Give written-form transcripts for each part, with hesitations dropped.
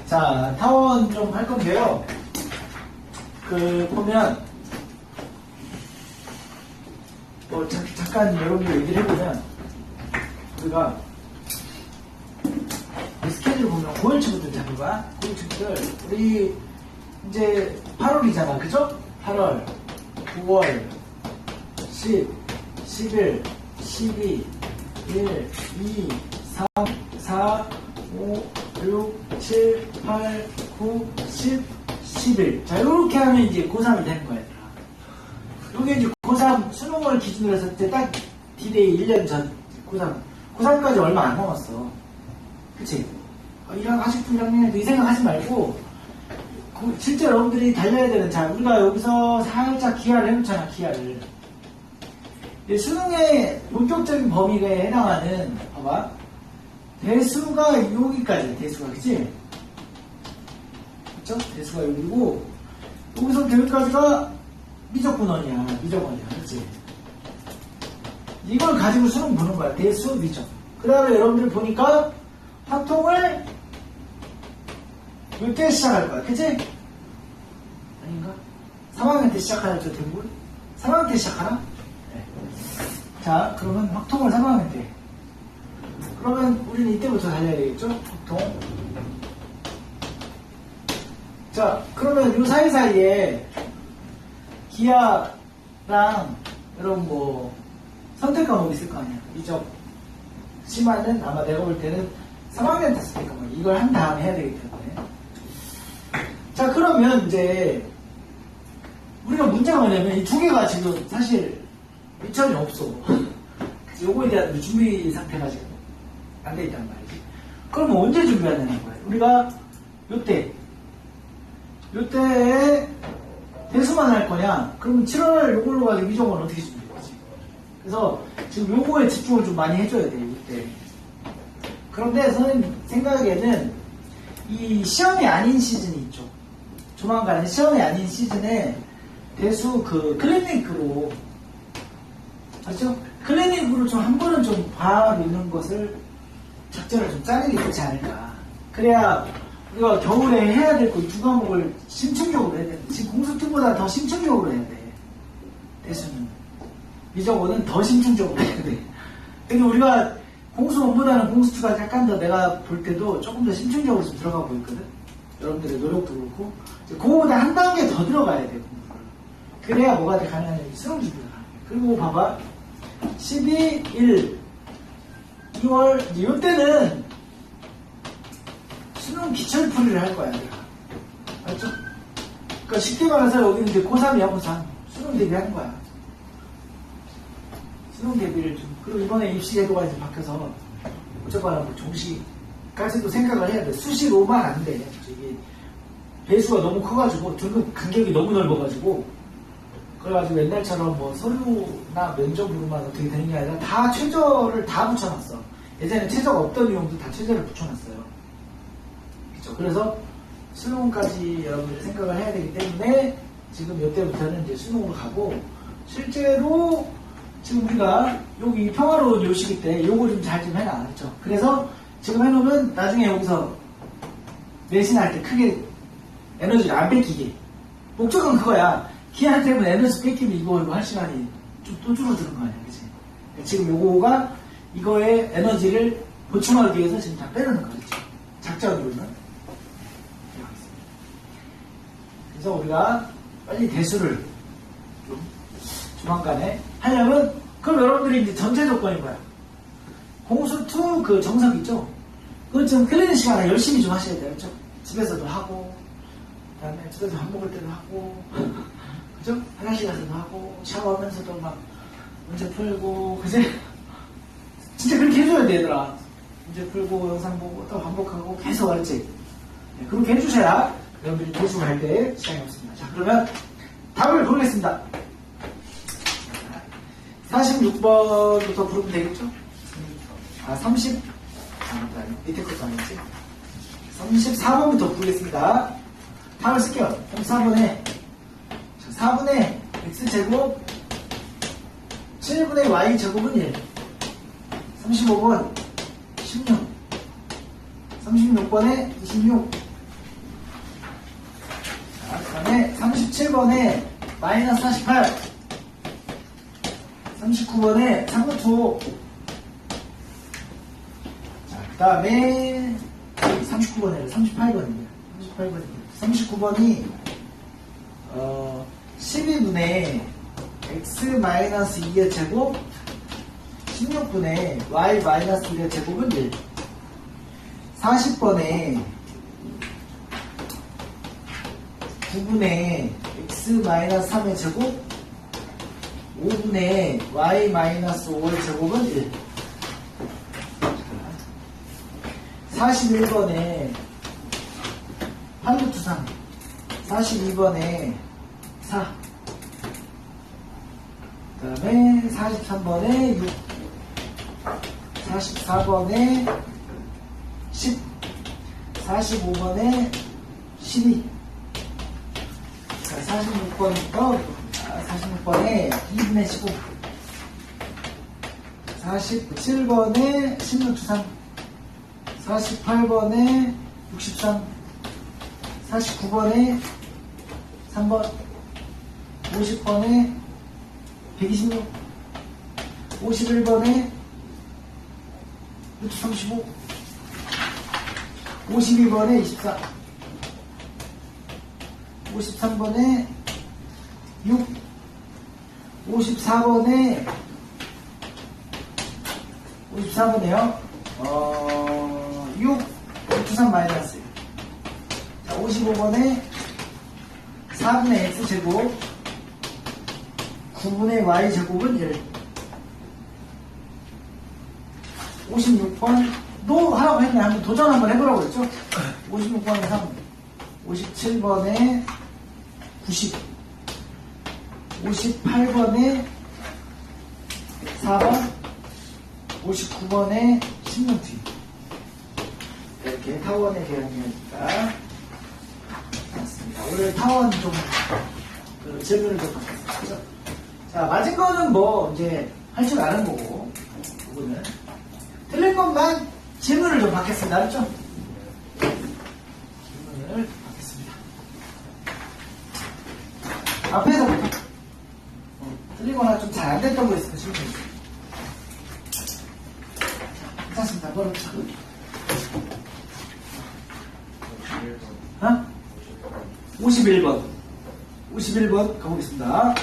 자, 타원 좀 할 건데요. 보면, 잠깐 여러분들 얘기를 해보면, 우리가, 스케줄 보면 9월치부터 잡은 거야. 9월치부터. 우리, 이제 8월이잖아. 그죠? 8월, 9월, 10, 11, 12, 1, 2, 3, 4, 5, 6, 7, 8, 9, 10, 11. 자, 이렇게 하면 이제 고3이 되는 거야. 이게 이제 고3 수능을 기준으로 했을 때 딱 D-Day 1년 전, 고3. 고3까지 얼마 안 남았어. 그치? 아직도 1학년에도 이 생각 하지 말고, 실제 여러분들이 달려야 되는, 자, 우리가 여기서 살짝 기하를 해놓잖아, 기하를. 수능의 본격적인 범위에 해당하는, 봐봐. 대수가 여기까지, 대수가, 그치? 그쵸? 대수가 여기고, 여기서 여기까지가 미적분원이야, 미적원이야, 그치? 이걸 가지고 수능 보는 거야, 대수, 미적. 그 다음에 여러분들 보니까, 화통을 이때 시작할 거야, 그치? 아닌가? 3학년 때 시작하나, 저 등분? 3학년 때 시작하나? 네. 자, 그러면 확통을 3학년 때. 그러면 우리는 이때부터 달려야 되겠죠? 확통. 자, 그러면 요 사이사이에 기하랑 여러분 뭐 선택 과목 있을 거 아니야. 미적 심화는 아마 내가 볼 때는 3학년 때 선택 과목 이걸 한 다음에 해야 되기 때문에. 자, 그러면 이제 우리가 문제가 뭐냐면 이 두 개가 지금 사실 미천이 없어. 요거에 대한 준비 상태가 지금 안 돼 있단 말이지. 그러면 언제 준비해야 되는 거야? 우리가 요때에 대수만 할 거냐? 그러면 7월 요걸로 가지고 미적은 어떻게 준비해야지? 그래서 지금 요거에 집중을 좀 많이 해줘야 돼요, 이때. 그런데 선생님 생각에는 이 시험이 아닌 시즌이 있죠. 조만간 시험이 아닌 시즌에 대수 클리닉으로, 맞죠? 클리닉으로 좀 한 번은 좀 봐놓는 것을 작전을 좀 짜는 게 좋지 않을까. 그래야 우리가 겨울에 해야 될 거 두 과목을 심층적으로 해야 돼. 지금 공수2보다 더 심층적으로 해야 돼. 대수는. 미적어는 더 심층적으로 해야 돼. 근데 우리가 공수1보다는 공수2가 약간 더 내가 볼 때도 조금 더 심층적으로 좀 들어가고 있거든. 여러분들의 노력도 그렇고. 그거보다 한 단계 더 들어가야 돼, 공부를. 그래야 뭐가 가능하냐. 수능 준비가 가능해. 그리고 봐봐. 12, 1, 2월, 이때는 수능 기출풀이를 할 거야, 내가. 알죠? 그러니까 쉽게 말해서 여기는 이제 고3이야, 고3. 수능 대비하는 거야. 수능 대비를 좀. 그리고 이번에 입시 제도가 이제 바뀌어서, 어쨌거나 뭐 종시까지도 생각을 해야 돼. 수시로만 안 돼. 이게 배수가 너무 커가지고, 등급 간격이 너무 넓어가지고, 그래가지고 옛날처럼 뭐 서류나 면접으로만 어떻게 되는 게 아니라 다 최저를 다 붙여놨어. 예전에 최저가 없던 이용도 다 최저를 붙여놨어요. 그쵸? 그래서 수능까지 여러분들이 생각을 해야 되기 때문에 지금 이때부터는 이제 수능으로 가고, 실제로 지금 우리가 여기 평화로운 요 시기 때 요거 좀 잘 좀 해놔. 그렇죠? 그래서 지금 해놓으면 나중에 여기서 내신할 때 크게 에너지를 안 뺏기게. 목적은 그거야. 기한 때문에 에너지 뺏기면 이거 할 시간이 좀 또 줄어드는 거 아니야, 그치? 지금 요거가 이거의 에너지를 보충하기 위해서 지금 다 빼는 거겠죠. 작전으로는. 그래서 우리가 빨리 대수를 좀 조만간에 하려면, 그럼 여러분들이 이제 전제 조건이 뭐야? 공수2 그 정석 있죠? 그거 좀 클리닉 시간에 열심히 좀 하셔야 돼요, 그렇죠? 집에서도 하고, 그 다음에 집에서 밥 먹을 때도 하고, 그죠? 화장실 가서도 하고, 샤워하면서도 막 문제 풀고, 그지? 진짜 그렇게 해줘야 돼, 얘들아. 문제 풀고, 영상 보고, 또 반복하고, 계속 알지? 네, 그렇게 해주셔야 여러분들이 대수 갈 때 시간이 없습니다. 자, 그러면 답을 보겠습니다. 46번부터 부르면 되겠죠? 30, 밑에 것도 아니지? 34번부터 부르겠습니다. 답을 쓸게요. 34번에 4분의 x제곱 7분의 y제곱은 1. 35번 16. 36번에 26. 다음에 37번에 마이너스 48, 39번에 3분의 5. 자, 그 다음에 39번에 38번입니다. 39번이 12분의 x-2의 제곱 16분의 y-1의 제곱은 1. 40번에 9분의 x-3의 제곱 5분의 y-5의 제곱은 1. 41번에 8루트 3, 42번에 4, 그 다음에 43번에 6, 44번에 10, 45번에 12, 46번부터 46번에 2분의 15, 47번에 16루트 3, 48번에 63, 49번에 3번, 50번에 126, 51번에 루트 35, 52번에 24, 53번에 6, 54번에 54번에요. 6, 루트 3 마이너스. 자, 55번에 4분의 x제곱 9분의 y제곱은 1. 56번도 하라고 했네. 한번 도전 한번 해보라고 했죠. 56번에 3, 57번에 90, 58번에 4번, 59번에 16뒤. 이렇게 타원에 대한 이야기가 맞습니다. 오늘 타원 좀 질문을 좀 받겠습니다. 자, 맞은 거는 뭐 이제 할 줄 아는 거고, 부분은 틀린 것만 질문을 좀 받겠습니다. 알았죠? 질문을 받겠습니다. 앞에서부터 틀리거나 좀 잘 안 됐던 거 있으면 질문 주세요. 괜찮습니다. 뭐로 쳐? 51번. 51번 가보겠습니다.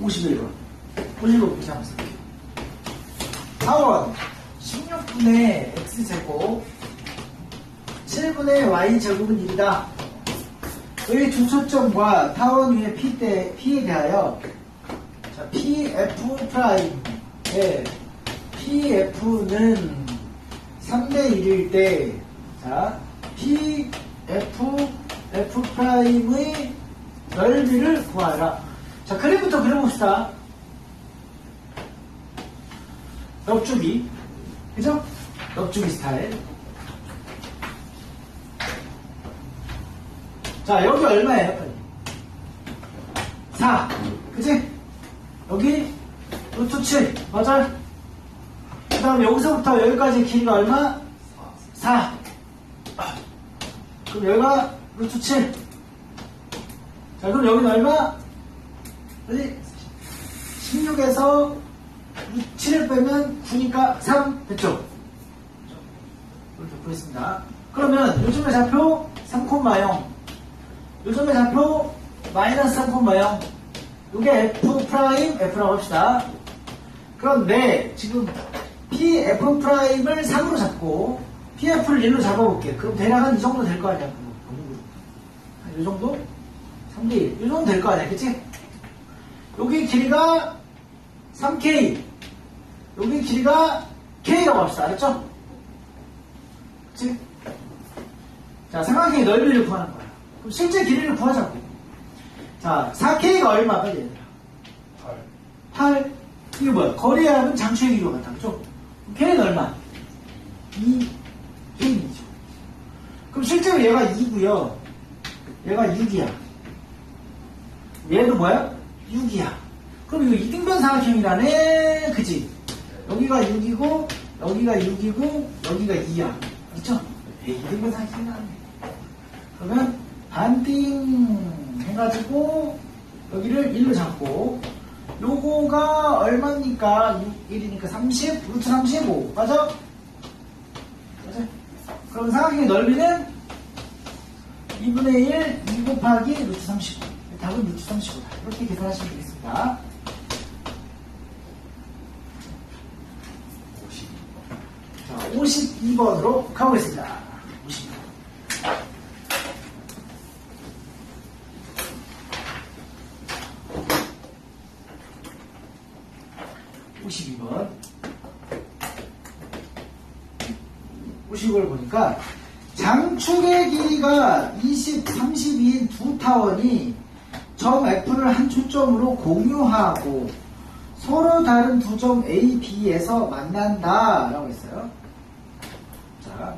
51번. 51번 보시면서. 타원 16분의 x제곱 7분의 y제곱은 1이다. 의 두 초점과 타원 위의 P에 대하여 자, PF'의 PF는 3대 1일 때 자, F'의 넓이를 구하라. 자, 그림부터 그려봅시다. 넙주기. 그죠? 넙주기 스타일. 자, 여기 얼마예요? 빨리. 4. 그치? 여기 루트 7. 맞아요? 그 다음 여기서부터 여기까지 길이가 얼마? 4. 그럼 여기가 루트 7. 자, 그럼 여기는 얼마? 어디? 16에서 7을 빼면 9니까 3 됐죠? 이렇게 보겠습니다. 그러면 요즘의 좌표 3,0, 요즘의 좌표 마이너스 3,0. 이게 F'F라고 합시다. 그런데 지금 PF'을 3으로 잡고 PF를 1로 잡아볼게. 그럼 대략 한 이 정도 될 거 아니야? 이 정도? 3대 1. 이 정도 될 거 아니야? 그치? 여기 길이가 3K. 여기 길이가 K라고 합시다. 알았죠? 그치? 자, 삼각형의 넓이를 구하는 거야. 그럼 실제 길이를 구하자고. 자, 4K가 얼마? 빨리 얘들아. 8. 이게 뭐야? 거리하면 장추의 길이가 같다. 그죠? K는 얼마? 2. K는 2죠. 그럼 실제로 얘가 2고요. 얘가 6이야. 얘도 뭐야? 6이야. 그럼 이거 이등변 삼각형이라네. 그치? 여기가 6이고, 여기가 6이고, 여기가 2야. 그렇죠? 이등변 삼각형이라네. 그러면 반띵 해가지고 여기를 1로 잡고 요거가 얼마입니까? 1이니까 30, 루트 35 맞아? 맞아? 그럼 삼각형의 넓이는 2분의 1, 2 곱하기 루트 35 답은 루트 35다 이렇게 계산하시면 되겠습니다. 자, 52번으로 가보겠습니다. 52번 52번 보니까 장축의 길이가 20, 32인 두 타원이 점 F를 한 초점으로 공유하고 서로 다른 두 점 A, B에서 만난다 라고 했어요. 자,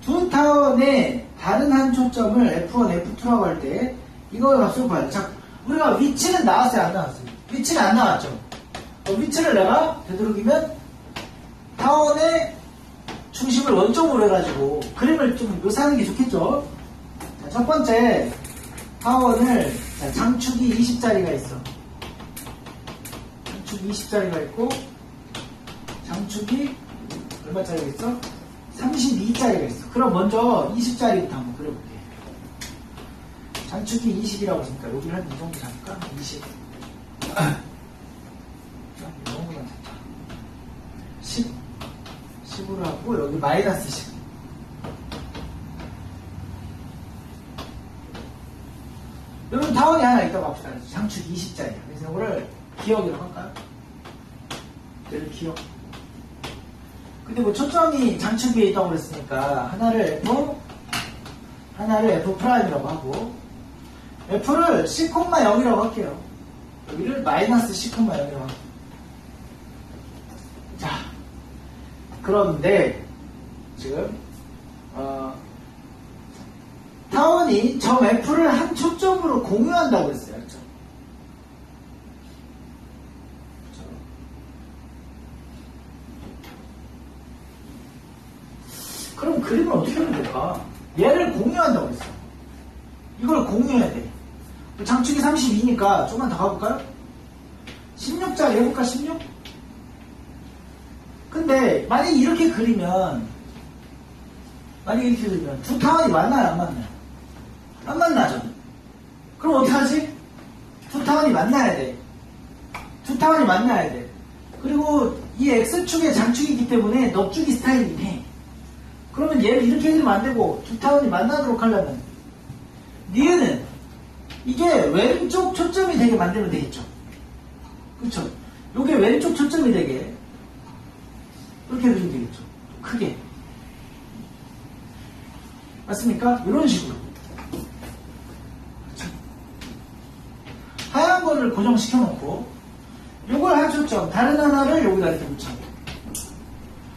두 타원의 다른 한 초점을 F1, F2라고 할 때 이거 값을 봐야 돼. 자, 우리가 위치는 나왔어요? 안 나왔어요? 위치는 안 나왔죠? 위치를 내가 되도록이면 타원의 중심을 원점으로 해가지고 그림을 좀 묘사하는 게 좋겠죠? 자, 첫 번째 타원을 장축이 20짜리가 있어. 장축이 20짜리가 있고 장축이 얼마짜리가 있어? 32짜리가 있어. 그럼 먼저 20짜리부터 한번 그려볼게. 장축이 20이라고 했으니까 여기를 한 이 정도 잡을까? 20 10 10으로 하고 여기 마이너스 10 여러분 타원이 하나 있다고 합시다. 장축 20짜리 그래서 이거를 기억이라고 할까요? 얘를 기억 근데 뭐 초점이 장축 위에 있다고 그랬으니까 하나를 F 하나를 F 프라임이라고 하고 F를 C,0이라고 할게요. 여기를 마이너스 C,0이라고 할게요. 자, 그런데 지금 타원이 점 F를 한 초점으로 공유한다고 했어요. 그렇죠? 그럼 그림을 어떻게 하면 될까? 얘를 공유한다고 했어. 이걸 공유해야 돼. 장축이 32니까 조금만 더 가볼까요? 16짜리 해볼까? 16? 근데 만약에 이렇게 그리면 두 타원이 만나요? 안 만나요? 안 만나죠? 그럼 어떡하지? 두 타원이 만나야 돼. 두 타원이 만나야 돼. 그리고 이 X축의 장축이기 때문에 넙죽이 스타일이긴 해. 그러면 얘를 이렇게 해주면 안 되고 두 타원이 만나도록 하려면 니은은 이게 왼쪽 초점이 되게 만들면 되겠죠. 그렇죠? 요게 왼쪽 초점이 되게 이렇게 해주면 되겠죠. 크게. 맞습니까? 이런 식으로. 그렇죠? 하얀 거를 고정시켜 놓고 요걸 한 초점, 다른 하나를 여기다 이렇게 붙여고.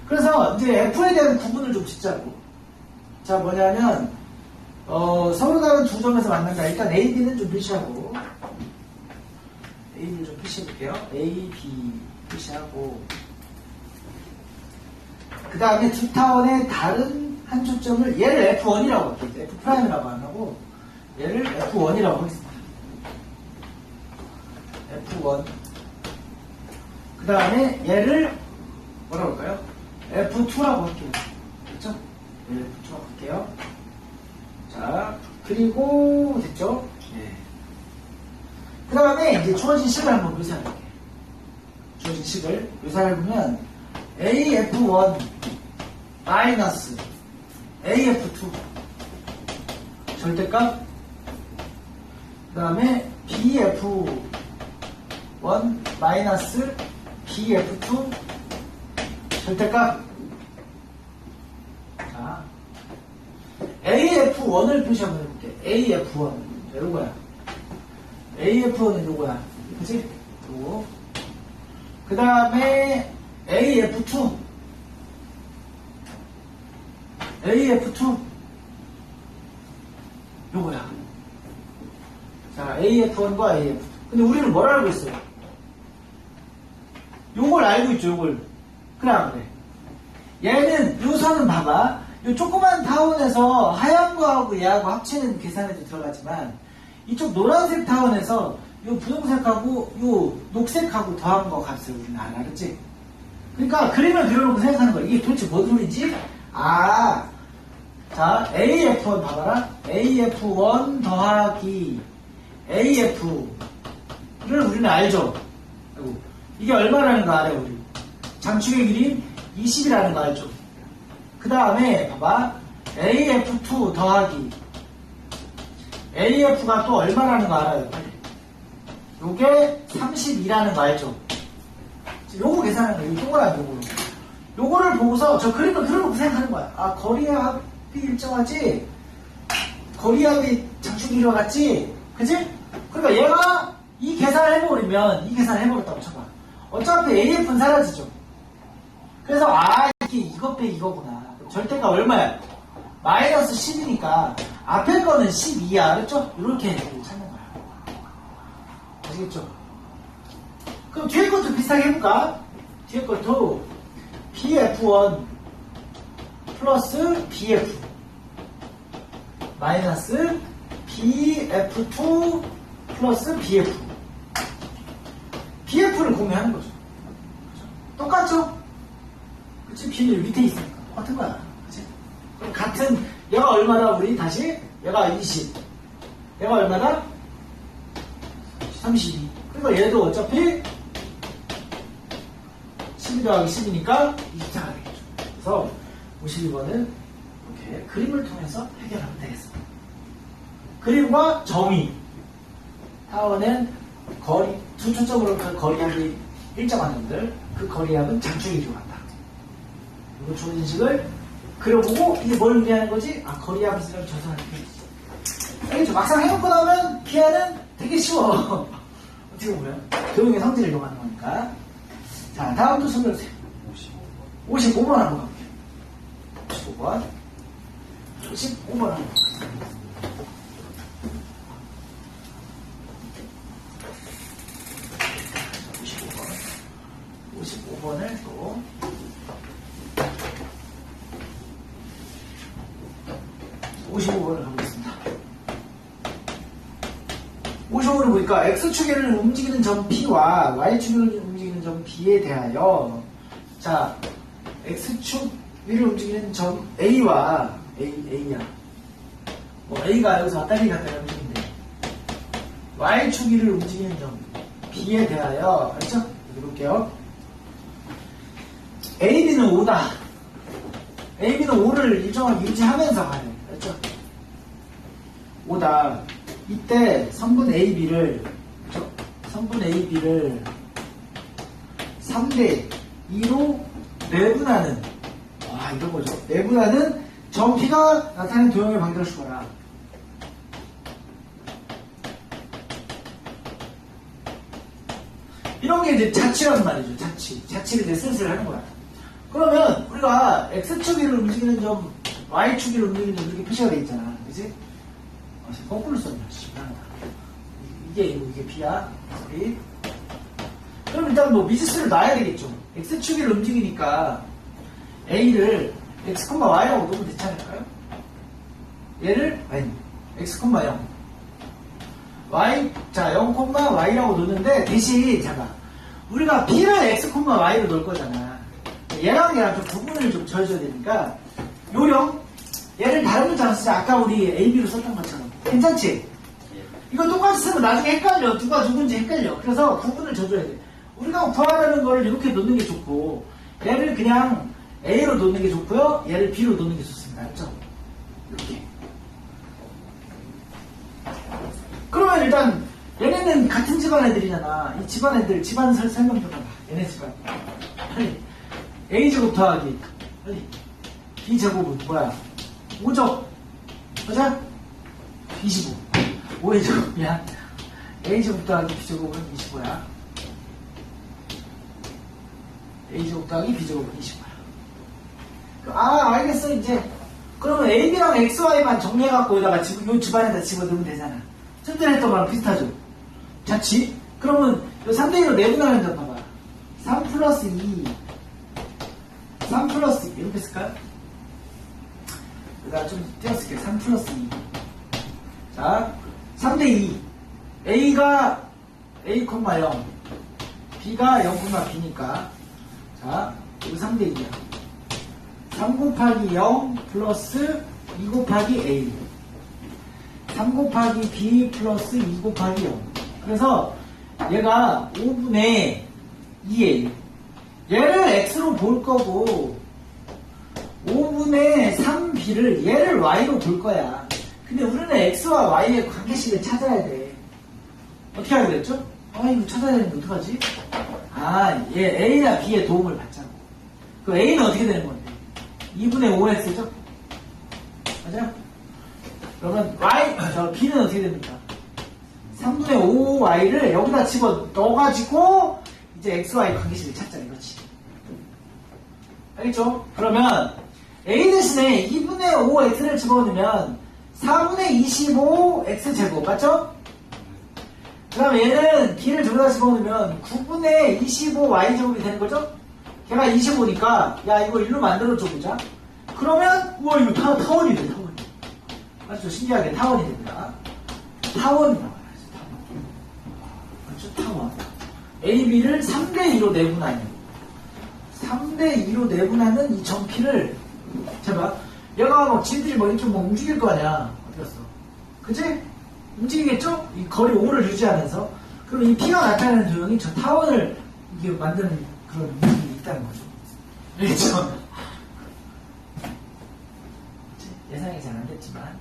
그래서 이제 F에 대한 구분을 좀 짓자고. 자, 뭐냐면 서로 다른 두 점에서 만난다. 일단 A, B는 좀 표시하고 A, B를 좀 표시해볼게요. A, B 표시하고 그 다음에 두 타원의 다른 한 초점을 얘를 F1이라고 할게요. F'이라고 안 하고 얘를 F1이라고 하겠습니다. F1 그 다음에 얘를 뭐라고 할까요? F2라고 할게요. 그렇죠? 얘를 F2라고 할게요. 자, 그리고 됐죠? 네. 그 다음에 이제 주어진 식을 한번 묘사해볼게요. 주어진 식을 묘사해보면 AF1 마이너스 AF2 절대값 그 다음에 BF1 마이너스 BF2 절대값. 자, AF1을 표시 한번 해볼게. AF1 자, 요거야. AF1은 요거야. 그치? 요거. 그 다음에 AF2 요거야. 자, AF1과 AF2 근데 우리는 뭘 알고 있어요? 요걸 알고 있죠. 요걸 그래 안 그래? 얘는 요 선은 봐봐. 요 조그만 타원에서 하얀 거하고 얘하고 합치는 계산에도 들어가지만 이쪽 노란색 타원에서 요 분홍색하고 요 녹색하고 더한 거 값을 우리는 알았지? 그러니까 그림을 그려놓고 생각하는 거야. 이게 도대체 뭔 소리지? 아, 자, AF1 봐봐라. AF1 더하기 AF를 우리는 알죠? 아이고, 이게 얼마라는 거 알아요, 우리? 장축의 길이 20이라는 거 알죠? 그 다음에 봐봐. AF2 더하기 AF가 또 얼마라는 거 알아요? 요게 32라는 거 알죠? 요거 계산하는 거예요. 동그라미 요거로. 요거를 보고서 저 그림을 그려놓고 생각하는 거야. 아, 거리합이 일정하지? 거리합이 장축이와 같지? 그치? 그러니까 얘가 이 계산을 해버리면 이 계산을 해버렸다고 쳐봐. 어차피 AF는 사라지죠. 그래서 아, 이게 이것 빼 이거구나. 절대가 얼마야? 마이너스 10이니까 앞에 거는 12야. 알았죠? 이렇게 찾는 거야. 아시겠죠? 그럼 뒤에 것도 비슷하게 해볼까? 뒤에 것도 BF1 플러스 BF 마이너스 BF2 플러스 BF BF를 공유하는 거죠. 똑같죠? 그치? B는 밑에 있으니까 똑같은 거야. 그치? 그럼 같은 얘가 얼마나 우리 다시 얘가 20 얘가 얼마나? 32 그러니까 얘도 어차피 12 더하기 10이니까 24가 되겠죠. 그래서 52번은 이렇게 그림을 통해서 해결하면 되겠습니다. 그림과 정의 타원은 거리 두 초점으로 거리합이 일정한 놈들 그 거리합은 장축이 들어간다. 이거 좋은 인식을 그려보고 이게 뭘 의미하는 거지? 아, 거리합을 쓰려면 저선을 해야지. 알겠죠? 막상 해놓고 나오면 피하는 되게 쉬워. 어떻게 보면 교육의 성질을 이용하는 거니까. 자, 다음도 손 들으세요. 55번 한번 가볼게요. 55번 한번 가볼게요. 55번을 또 55번을 가보겠습니다. 55번은 보니까 X축을 움직이는 점 P와 Y축을 움직이는 점 B에 대하여 자, X축 위를 움직이는 점 A와 A야. 뭐 A가 여기서 왔다 갔다 움직이는데 Y축 위를 움직이는 점 B에 대하여 알죠? 해볼게요. AB는 5다. AB는 5를 일정하게 유지하면서 가요. 알죠? 5다. 이때 성분 AB를 그렇죠? 성분 AB를 3대 2로 내분하는 와 이런 거죠. 내분하는 점 P가 나타낸 도형을 만들어주거라. 이런 게 이제 자치란 말이죠. 자치를 이제 슬슬 하는 거야. 그러면 우리가 X축 위를 움직이는 점, Y축 위를 움직이는 점 이렇게 표시가 돼 있잖아. 그치? 거꾸로 썼냐. 이게 B야. 우리. 그럼 일단 뭐 미지수를 놔야 되겠죠. X축 위를 움직이니까 A를 X, Y라고 놓으면 되지 않을까요? 얘를, 아니, X, 0. Y, 자, 0, Y라고 놓는데, 대신, 잠깐. 우리가 B를 X, Y로 놓을 거잖아. 얘랑 얘랑 좀 구분을 좀 지어줘야 되니까, 요령, 얘를 다른 문자로 쓰자. 아까 우리 AB로 썼던 것처럼. 괜찮지? 이거 똑같이 쓰면 나중에 헷갈려. 누가 누군지 헷갈려. 그래서 구분을 져줘야 돼. 우리가 구하라는 걸 이렇게 놓는 게 좋고, 얘를 그냥 A로 놓는 게 좋고요. 얘를 B로 놓는 게 좋습니다. 알죠? 이렇게. 그러면 일단 얘네는 같은 집안 애들이잖아. 이 집안 애들 집안 설명 좀 해봐. 얘네 집안. 빨리. A제곱 더하기 빨리. B제곱은 뭐야? 5죠? 맞아? 25. 5의 제곱이야. A제곱 더하기 B제곱은 25야. A제곱 더하기 B제곱은 25야. 아, 알겠어, 이제. 그러면 AB랑 XY만 정리해갖고 여기다가 요 집안에다 집어넣으면 되잖아. 좀 전에 했던 거랑 비슷하죠? 자치? 그러면 요 3대1로 내분하는 점 봐봐. 3 플러스 2. 3 3 플러스 2 이렇게 쓸까요? 여기다 좀 띄어쓸게요. 3 플러스 2. 자, 3대 2. A가 A, 0, B가 0, B니까. 자, 여기 3대 2야. 3 곱하기 0 플러스 2 곱하기 A. 3 곱하기 B 플러스 2 곱하기 0. 그래서 얘가 5분의 2A. 얘를 X로 볼 거고 5분의 3B를 얘를 Y로 볼 거야. 근데 우리는 X와 Y의 관계식을 찾아야 돼. 어떻게 하기로 했죠? 아, 이거 찾아야 되는데 어떡하지? 아, 얘 A나 B의 도움을 받자고. 그 A는 어떻게 되는 건데? 2분의 5X죠? 맞아요? 그러면 B는 어떻게 됩니까? 3분의 5Y를 여기다 집어 넣어가지고 이제 XY 관계식을 찾자 이거지. 알겠죠? 그러면 A 대신에 2분의 5X를 집어넣으면 4분의 25 X제곱 맞죠? 그 다음에 얘는 B를 저기다 집어넣으면 9분의 25 Y제곱이 되는 거죠? 걔가 25니까 야 이거 일로 만들어줘 보자. 그러면 우와 이거 타원이 돼. 타원이. 맞죠? 신기하게 타원이 됩니다. 타원이 나와요. 맞죠? 타원. A, B를 3대2로 내분하는 3대2로 내분하는 이 점 P를 제가 얘가 막 지들이 뭐 이렇게 뭐 움직일 거 아니야. 어디 갔어? 그치? 움직이겠죠? 이 거리 5를 유지하면서. 그럼 이 P가 나타내는 조형이 저 타원을 이게 만드는 그런 움직임이 있다는 거죠. 알겠죠? 예상이 잘 안 됐지만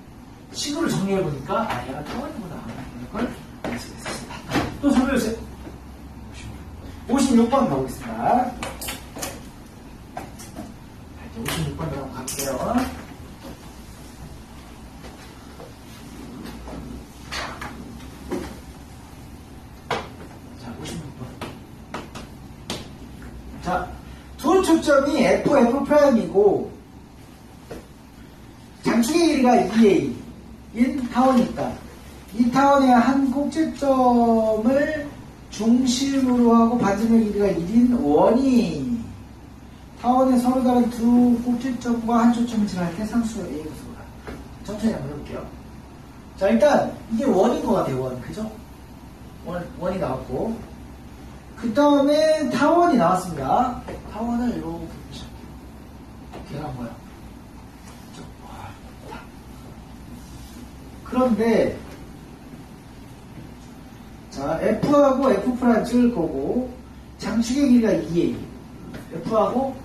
식으로 정리해보니까 아 얘가 타원이구나 이런 걸 알 수가 있습니다. 또 설명해주세요. 56번 가보겠습니다. 56번으로 갈게요. 자, 56번. 자, 두 초점이 F, F'이고 장축의 길이가 2A 인 타원이 있다. 이 타원의 한 꼭지점을 중심으로 하고 반지름의 길이가 1인 원이 타원의 서로 다른 두 꼭지점과 한 초점을 지날 때 상수가 A가 수가. 천천히 한번 해볼게요. 자, 일단 이게 원인 것 같아요. 원. 그죠? 원이 나왔고 그 다음에 타원이 나왔습니다. 타원을 이렇게 보시죠. 걔가 뭐야? 그런데 자, F하고 F' 찍을 거고 장축의 길이가 2A F하고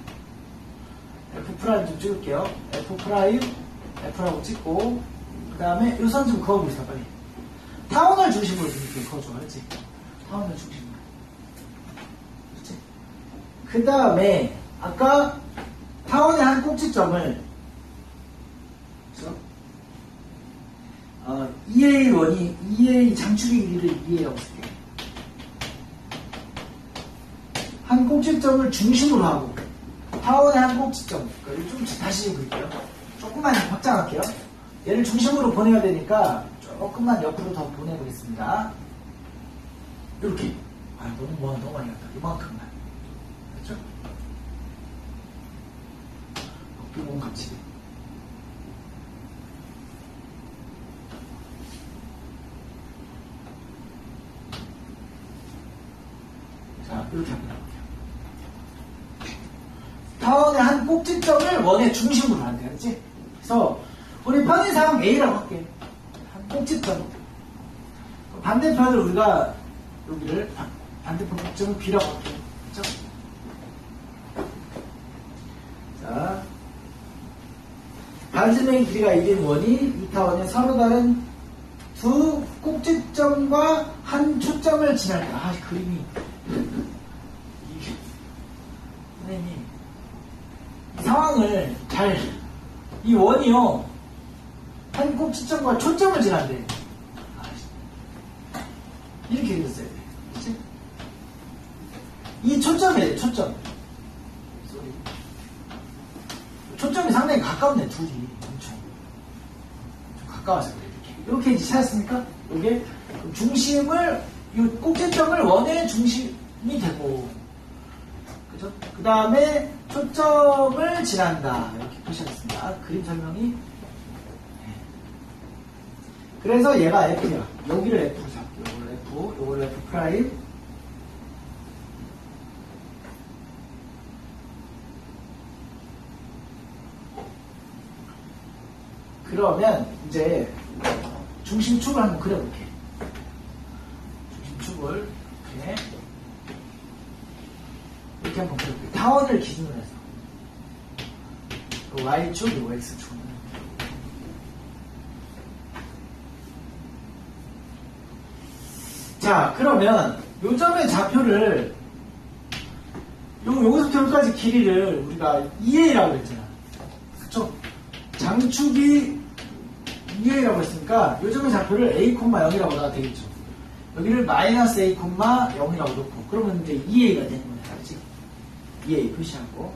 F' 좀 찍을게요. F'라고 찍고 그 다음에 이 선 좀 그어보시다 빨리. 타원을 중심으로 이렇게 그어줘. 알지? 타원을 중심으로. 그렇지? 그 다음에 아까 타원의 한 꼭지점을 2A 원이 2A 장축의 길이를 2A라고 쓸게요. 한 꼭지점을 중심으로 하고 타원의 한 꼭지점 좀 다시 좀 볼게요. 조금만 확장할게요. 얘를 중심으로 보내야 되니까 조금만 옆으로 더 보내보겠습니다. 이렇게. 아, 너무 많이 갔다. 이만큼만. 그렇죠? 어깨 같이. 자, 이렇게 합니다. 타원의 한 꼭지점을 원의 중심으로 하면 되겠지? 그래서 우리 편의상 A라고 할게요. 한 꼭지점. 반대편을 우리가 여기를 반대편 꼭지점을 B라고 할게요. 그렇죠? 자, 반지름의 길이가 1인 원이 이 타원의 서로 다른 두 꼭지점과 한 초점을 지날 때 그림이 선생님 이 상황을 이 원이요 한 꼭지점과 초점을 지난대. 이렇게 그렸어야 돼. 그치? 이 초점이에요. 초점이 상당히 가깝네. 둘이 엄청 좀 가까워서 그래. 이렇게 이제 찾았습니까? 이게 중심을 이 꼭지점을 원의 중심이 되고 그죠? 그 다음에 초점을 지난다. 이렇게 표시하겠습니다. 그림 설명이. 네. 그래서 얘가 F야. 여기를 F로 잡을게요. 요거를 F 프라임. 그러면 이제 중심축을 한번 그려볼게. 중심축을 이렇게 한번 그려볼게. 타원을 기준으로 해서 Y축, 요 X축. 자, 그러면 요 점의 좌표를 여기서부터 여기까지 길이를 우리가 2A라고 했잖아. 그쵸? 장축이 2A라고 했으니까 요 점의 좌표를 A, 0이라고 나가 되겠죠. 여기를 마이너스 A, 0이라고 놓고 그러면 이제 2A가 되는 거야. 알지? 2A 표시하고.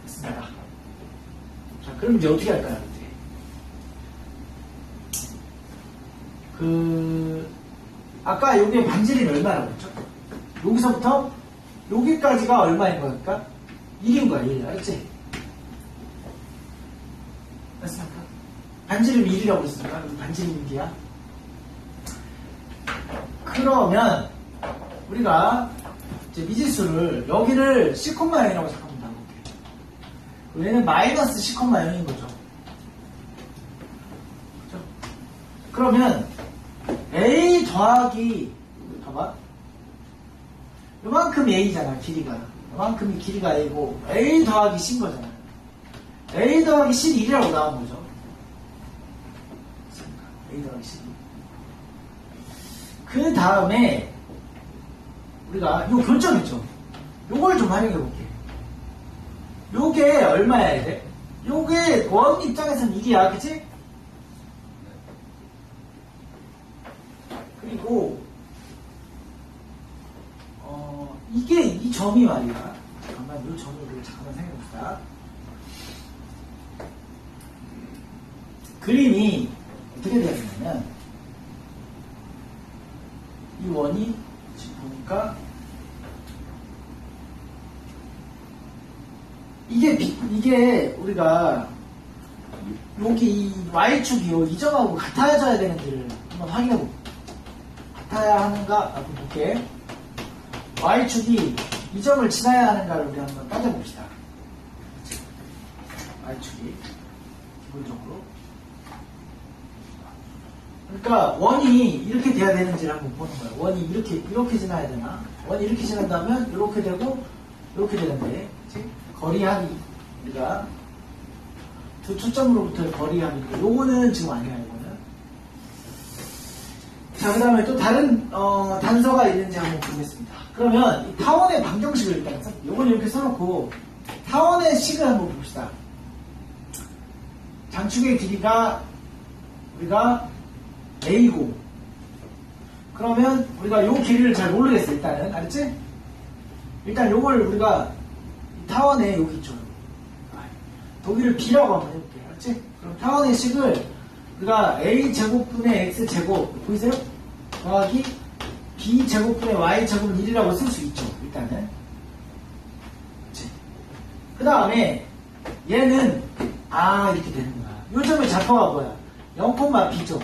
됐습니다. 자, 그럼 이제 어떻게 할까요? 아까 여기에 반지름이 얼마라고 했죠? 여기서부터 여기까지가 얼마인 거니까? 1인 거야, 1. 알았지? 맞습니까? 반지름이 1이라고 했으니까 반지름이 1이야. 그러면 우리가 이제 미지수를 여기를 C,0이라고 잠깐만 나눠볼게요. 얘는 마이너스 C,0인 거죠. 그죠? 그러면 A 더하기 봐봐. 요만큼 A잖아, 길이가. 요만큼이 길이가 A고 A 더하기 C인 거잖아. A 더하기 C 1이라고 나온 거죠. A 더하기 C. 그 다음에 우리가 요 교점 있죠. 요걸 좀 활용해 볼게. 요게 얼마야 돼? 요게 원 입장에서는 1이야, 그치? 그리고 이게 이 점이 말이야. 잠깐만 이 점을 잠깐만 생각해봅시다. 그림이 어떻게 되어 있냐면 이 원이 지금 보니까 이게 우리가 여기 이 Y축이요 이 점하고 같아져야 되는지를 한번 확인해 볼게요. 같아야 하는가 한번 볼게. Y축이 이 점을 지나야 하는가를 우리 한번 따져봅시다. Y축이 기본적으로 그러니까 원이 이렇게 돼야 되는지를 한번 보는 거예요. 원이 이렇게 지나야 되나? 원이 이렇게 지난다면 이렇게 되고 이렇게 되는데 그치? 거리함이 우리가 두 초점으로부터의 거리함인데 요거는 지금 아니야. 이거는 자, 그 다음에 또 다른 단서가 있는지 한번 보겠습니다. 그러면 이 타원의 방정식을 일단 요걸 이렇게 써놓고 타원의 식을 한번 봅시다. 장축의 길이가 우리가 A고 그러면 우리가 요 길이를 잘 모르겠어. 일단은 알았지? 일단 요걸 우리가 타원에 여기 있죠. 여기를 B라고 한번 해볼게요. 알았지? 그럼 타원의 식을 우리가 A제곱분의 X제곱 보이세요? 더하기 B제곱분의 Y제곱은 1이라고 쓸 수 있죠. 일단은 그 다음에 얘는 이렇게 되는 거야. 요점의 좌표가 뭐야? 0,B죠.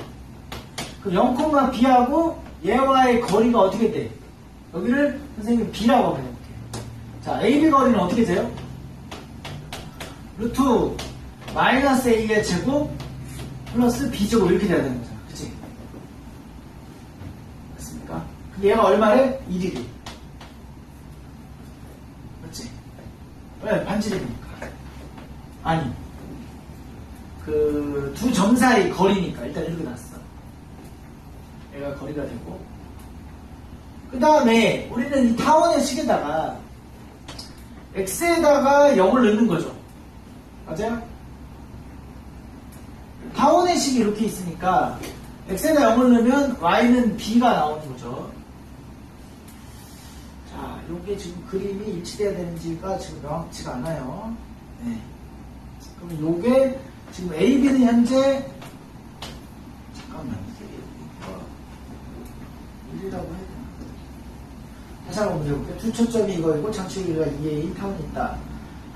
그 0,B하고 얘와의 거리가 어떻게 돼? 여기를 선생님 B라고 한번 해볼게요. 자, AB 거리는 어떻게 돼요? 루트 마이너스 A의 제곱 플러스 B제곱 이렇게 돼야 되는 거잖아. 그치? 맞습니까? 얘가 얼마래? 1이래. 맞지? 왜? 반지름이니까. 아니. 그 두 점 사이 거리니까 일단 이렇게 놨어. 얘가 거리가 되고 그 다음에 우리는 이 타원의 식에다가 x에다가 0을 넣는 거죠. 맞아요? 타원의 식이 이렇게 있으니까 x에다 0을 넣으면 y는 b가 나오는 거죠. 자, 요게 지금 그림이 일치돼야 되는지가 지금 명확치가 않아요. 네. 그럼 요게 지금 AB는 현재 잠깐만 이게 1이라고 해야 되나? 다시 한번 문제 볼게요. 두 초점이 이거이고 장축 길이가 2a 타원이 있다.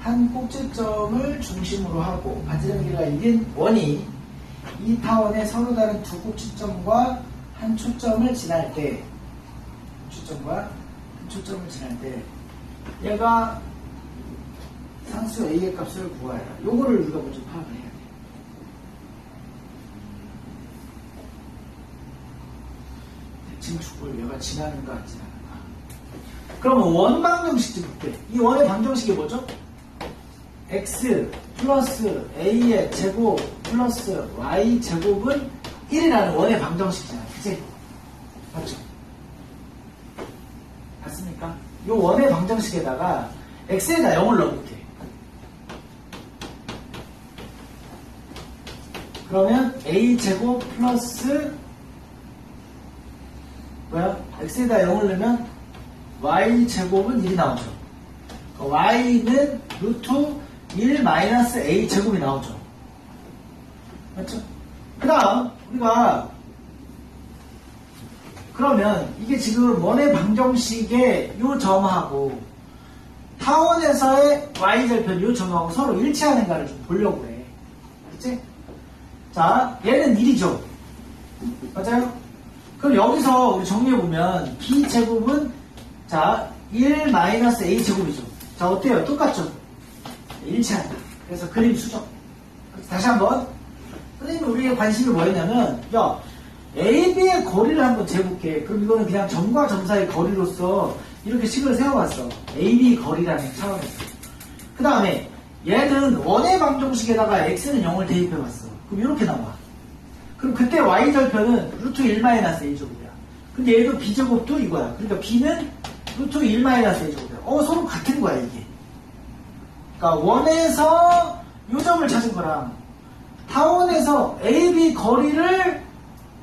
한 꼭지점을 중심으로 하고 반지름 길이가 1인 원이 이 타원의 서로 다른 두 꼭지점과 한 초점을 지날 때 얘가 상수 a의 값을 구하라. 요거를 우리가 먼저 파악을 해야 돼. 대칭 축을 얘가 지나는가 안 지나는가. 그러면 원 방정식 볼게. 이 원의 방정식이 뭐죠? x 플러스 a의 제곱 플러스 y 제곱은 1이라는 원의 방정식이잖아. 그치? 맞죠? 맞습니까? 이 원의 방정식에다가 x에다 0을 넣어볼게. 그러면 a 제곱 플러스 뭐야? x에다 0을 넣으면 y 제곱은 1이 나오죠. y는 루트 1 마이너스 a 제곱이 나오죠. 맞죠? 그 다음 우리가 그러면 이게 지금 원의 방정식의 요 점하고 타원에서의 y절편 요 점하고 서로 일치하는가를 좀 보려고 해. 그치? 자, 얘는 1이죠. 맞아요? 그럼 여기서 우리 정리해보면 b제곱은 자 1 마이너스 a 제곱이죠. 자, 어때요? 똑같죠? 일치한다. 그래서 그림 수정. 다시 한번. 선생님이 우리의 관심이 뭐였냐면, 야, AB의 거리를 한번 재볼게. 그럼 이거는 그냥 점과 점 사이 거리로서 이렇게 식을 세워봤어. AB 거리라는 차원에서. 그 다음에 얘는 원의 방정식에다가 x는 0을 대입해봤어. 그럼 이렇게 나와. 그럼 그때 y절편은 루트 1-a 제곱이야. 근데 얘도 b제곱도 이거야. 그러니까 b는 루트 1-a 제곱이야. 서로 같은 거야, 이게. 그러니까 원에서 요 점을 찾은 거랑 타원에서 AB 거리를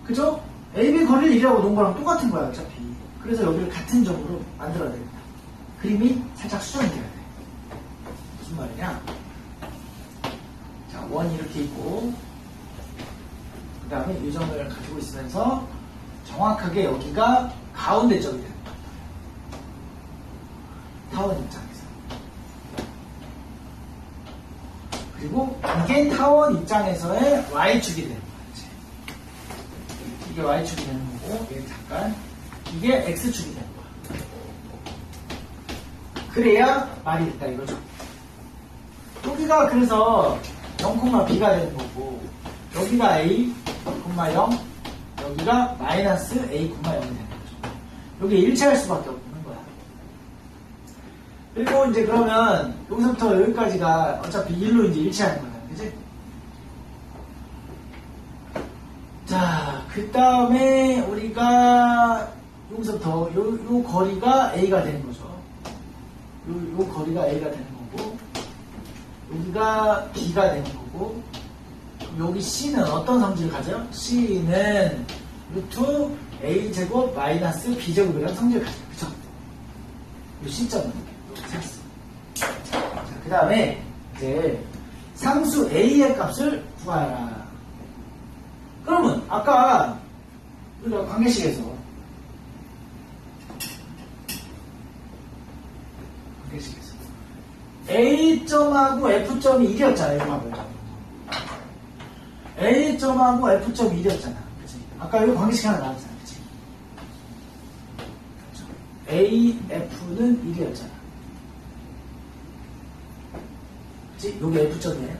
그죠? AB 거리를 1이라고 놓은 거랑 똑같은 거야 어차피. 그래서 여기를 같은 점으로 만들어야 됩니다. 그림이 살짝 수정이 돼야 돼. 무슨 말이냐? 자, 원이 이렇게 있고 그 다음에 이 점을 가지고 있으면서 정확하게 여기가 가운데 점이 되는 거야. 타원 입장에서. 그리고 이게 타원 입장에서의 y축이 되는 거지. 이게 y축이 되는 거고, 얘 잠깐 이게 x축이 되는 거야. 그래야 말이 됐다 이거죠. 여기가 그래서 0,b가 되는 거고, 여기가 a, 0, 여기가 마이너스 a, 0이 되는 거죠. 여기 일치할 수밖에 없는 거야. 그리고 이제 그러면 여기서부터 여기까지가 어차피 1로 이제 일치하는 거야. 그지? 자, 그 다음에 우리가 여기서부터 요 거리가 A가 되는 거죠. 요 거리가 A가 되는 거고, 여기가 B가 되는 거고, 여기 C는 어떤 성질을 가져요? C는 루트 A제곱 마이너스 B제곱이라는 성질을 가져요. 그쵸? 요 C점은 이렇게 찾았어. 자, 그 다음에 이제 상수 A의 값을 구하라. 그러면 아까 우리가 관계식에서 A점하고 F점이 1이었잖아요. A점하고 F점이 1이었잖아. 그치? 아까 여기 관계식 하나 나왔잖아. 그치? AF는 1이었잖아. 그치? 여기 F점이에요.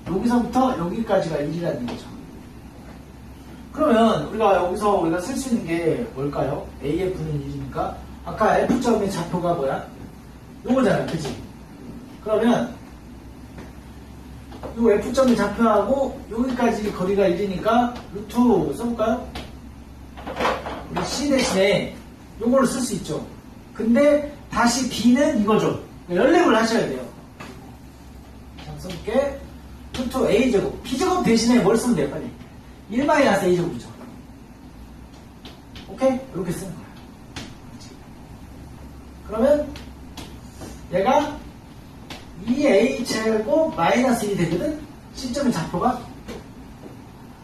여기서부터 여기까지가 1이라는 거죠. 그러면 우리가 쓸 수 있는 게 뭘까요? AF는 1이니까 아까 F점의 좌표가 뭐야? 요거잖아. 그치? 그러면 요 F점의 좌표하고 여기까지 거리가 1이니까 루트 써볼까요? 우리 C 대신에 요거를 쓸 수 있죠. 근데 다시 B는 이거죠. 연립을 하셔야 돼요. 자, 써볼게. 루트 A제곱. B제곱 대신에 뭘 쓰면 돼요? 빨리. 1-A제곱이죠. 오케이? 이렇게 쓰는 거야. 그러면 얘가 2a제곱 마이너스 1이 되거든? C점의 좌표가.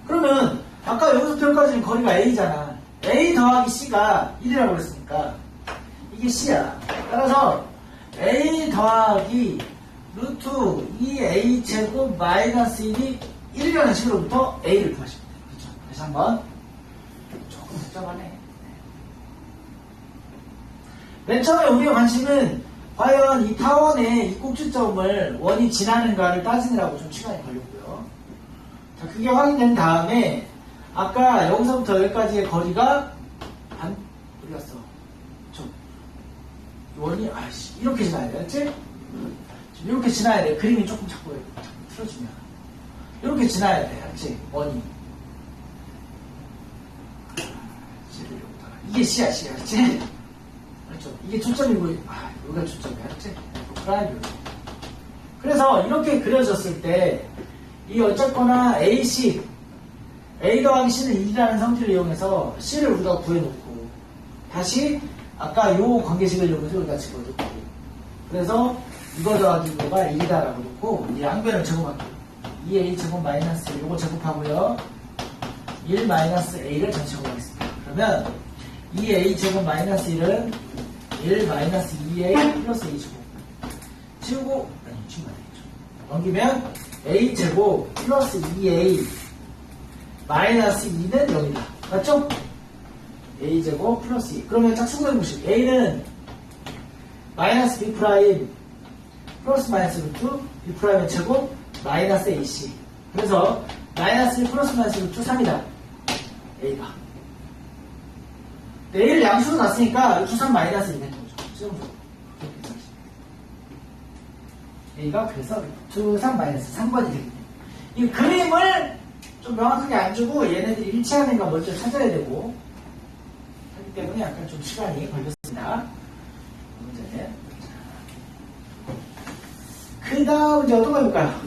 그러면 아까 여기서부터 여기까지는 거리가 a잖아. a 더하기 c가 1이라고 그랬으니까 이게 C야. 따라서 A 더하기 루트 2A 제곱 마이너스 1이 1이라는 식으로부터 A를 구하시면 돼요. 그렇죠? 다시 한번. 조금 복잡하네. 맨 처음에 우리의 관심은 과연 이 타원의 이 꼭지점을 원이 지나는가를 따지느라고 좀 시간이 걸렸고요. 자, 그게 확인된 다음에 아까 여기서부터 여기까지의 거리가 어디 갔어? 원이 이렇게 지나야 돼, 알지? 이렇게 지나야 돼. 그림이 조금 자꾸 틀어지면 이렇게 지나야 돼, 알지? 원이 이게 C야, C야, 알지? 그렇죠? 이게 초점이고, 여기가 초점이야, 알지? 프라임이고. 그래서 이렇게 그려졌을 때 이 어쨌거나 AC A 더하기 C는 2라는 성질을 이용해서 C를 우리가 구해놓고 다시 아까 요 관계식을 이용해서 우리가 집어넣고 그래서 이거 더하기 이거가 1이다라고 놓고 이 양변을 제곱할게요. 2A 제곱 마이너스 1 요거 제곱하고요. 1 마이너스 A를 전체 제곱하겠습니다. 그러면 2A 제곱 마이너스 1은 1 마이너스 2A 플러스 A 제곱 치우고 치우면 되겠죠. 넘기면 A 제곱 플러스 2A 마이너스 2는 0이다. 맞죠? A 제곱 플러스 2. 그러면 짝퉁의 공식 A는 마이너스 B 프라임 플러스 마이너스 루트 B 프라임의 제곱 마이너스 AC. 그래서 마이너스 1 플러스 마이너스 루트 3이다. A가. A를 양수로 놨으니까 루트 3 마이너스 2는 거죠. 수용적으로. A가 그래서 루트 3 마이너스 3번이 되겠네요. 이 그림을 좀 명확하게 안 주고 얘네들이 일치하는가 먼저 찾아야 되고 하기 때문에 약간 좀 시간이 걸렸습니다. 문제. 그 다음 이제 어떤 거 해볼까요?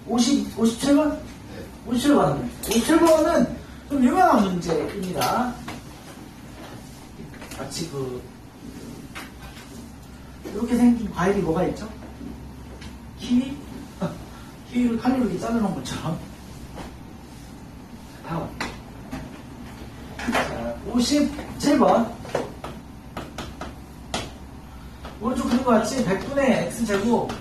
57번? 57번. 57번은 좀 유명한 문제입니다. 마치 이렇게 생긴 과일이 뭐가 있죠? 키위? 키위를 칼로 이렇게 잘라놓은 것처럼. 다음. 자, 57번. 오른쪽 그린 것 같이 100분의 x제곱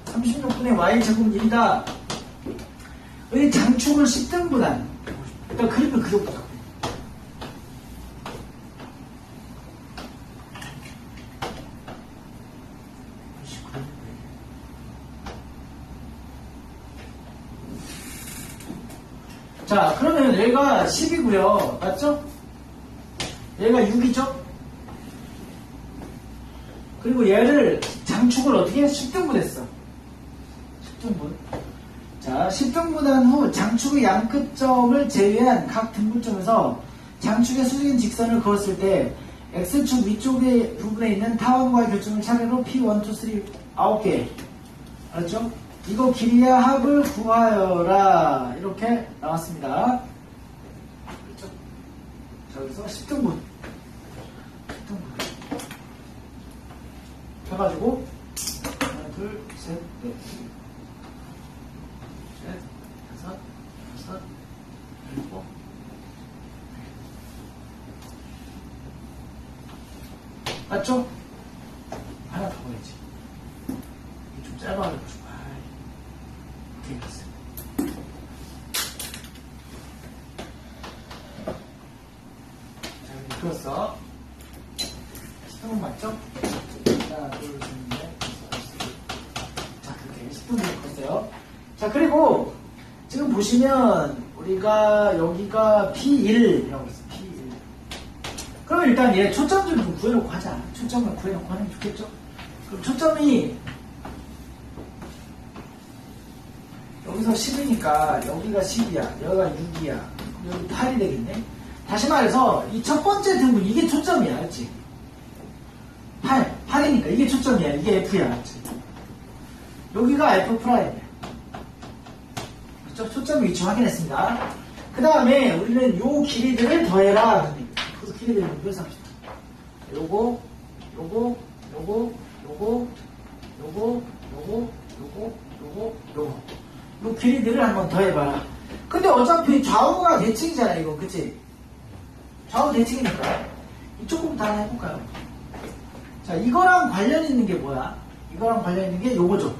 36분의 y제곱 1이다. 의 장축을 10등분한. 일단 그림을 그려보자. 자, 그러면 얘가 10이고요. 맞죠? 얘가 6이죠? 그리고 얘를 장축을 어떻게 해? 10등분 했어. 10등분. 자, 10등분한 후 장축의 양끝점을 제외한 각 등분점에서 장축의 수직인 직선을 그었을 때 X축 위쪽의 부분에 있는 타원과의 교점을 차례로 P1, 2, 3 9개. 알았죠? 이거 길이와 합을 구하여라. 이렇게 나왔습니다. 그렇죠? 자, 여기서 10등분. 10등분. 해가지고, 하나, 둘, 셋, 넷. 셋, 다섯, 일곱. 맞죠? 하나 더 보내지. 이게 좀 짧아가지고. 자, 그렸어. 10등분 맞죠? 하나, 둘, 셋, 넷, 자, 그렇게 10등분 그렸어요. 자, 그리고 지금 보시면 우리가 여기가 P1이라고 했어요. P1. 그럼 일단 얘 초점 좀 구해놓고 하자. 초점을 구해놓고 하는 게 좋겠죠? 그럼 초점이 여기서 10이니까 여기가 10이야. 여기가 6이야. 여기 8이 되겠네. 다시 말해서 이 첫 번째 등분 이게 초점이야. 알지? 8이니까 이게 초점이야. 이게 F야. 알지? 여기가 F 프라임이야. 그렇죠? 초점 위치 확인했습니다. 그 다음에 우리는 요 길이들을 더해라. 그 길이들을 묘사합시다. 요거, 요거, 요거, 요거, 요거, 요거, 요거, 요거, 요거. 요 길이들을 한번 더해봐라. 근데 어차피 좌우가 대칭이잖아, 이거. 그치? 좌우 대칭이니까. 이쪽부터 하나 해볼까요? 자, 이거랑 관련 있는 게 뭐야? 이거랑 관련 있는 게 요거죠.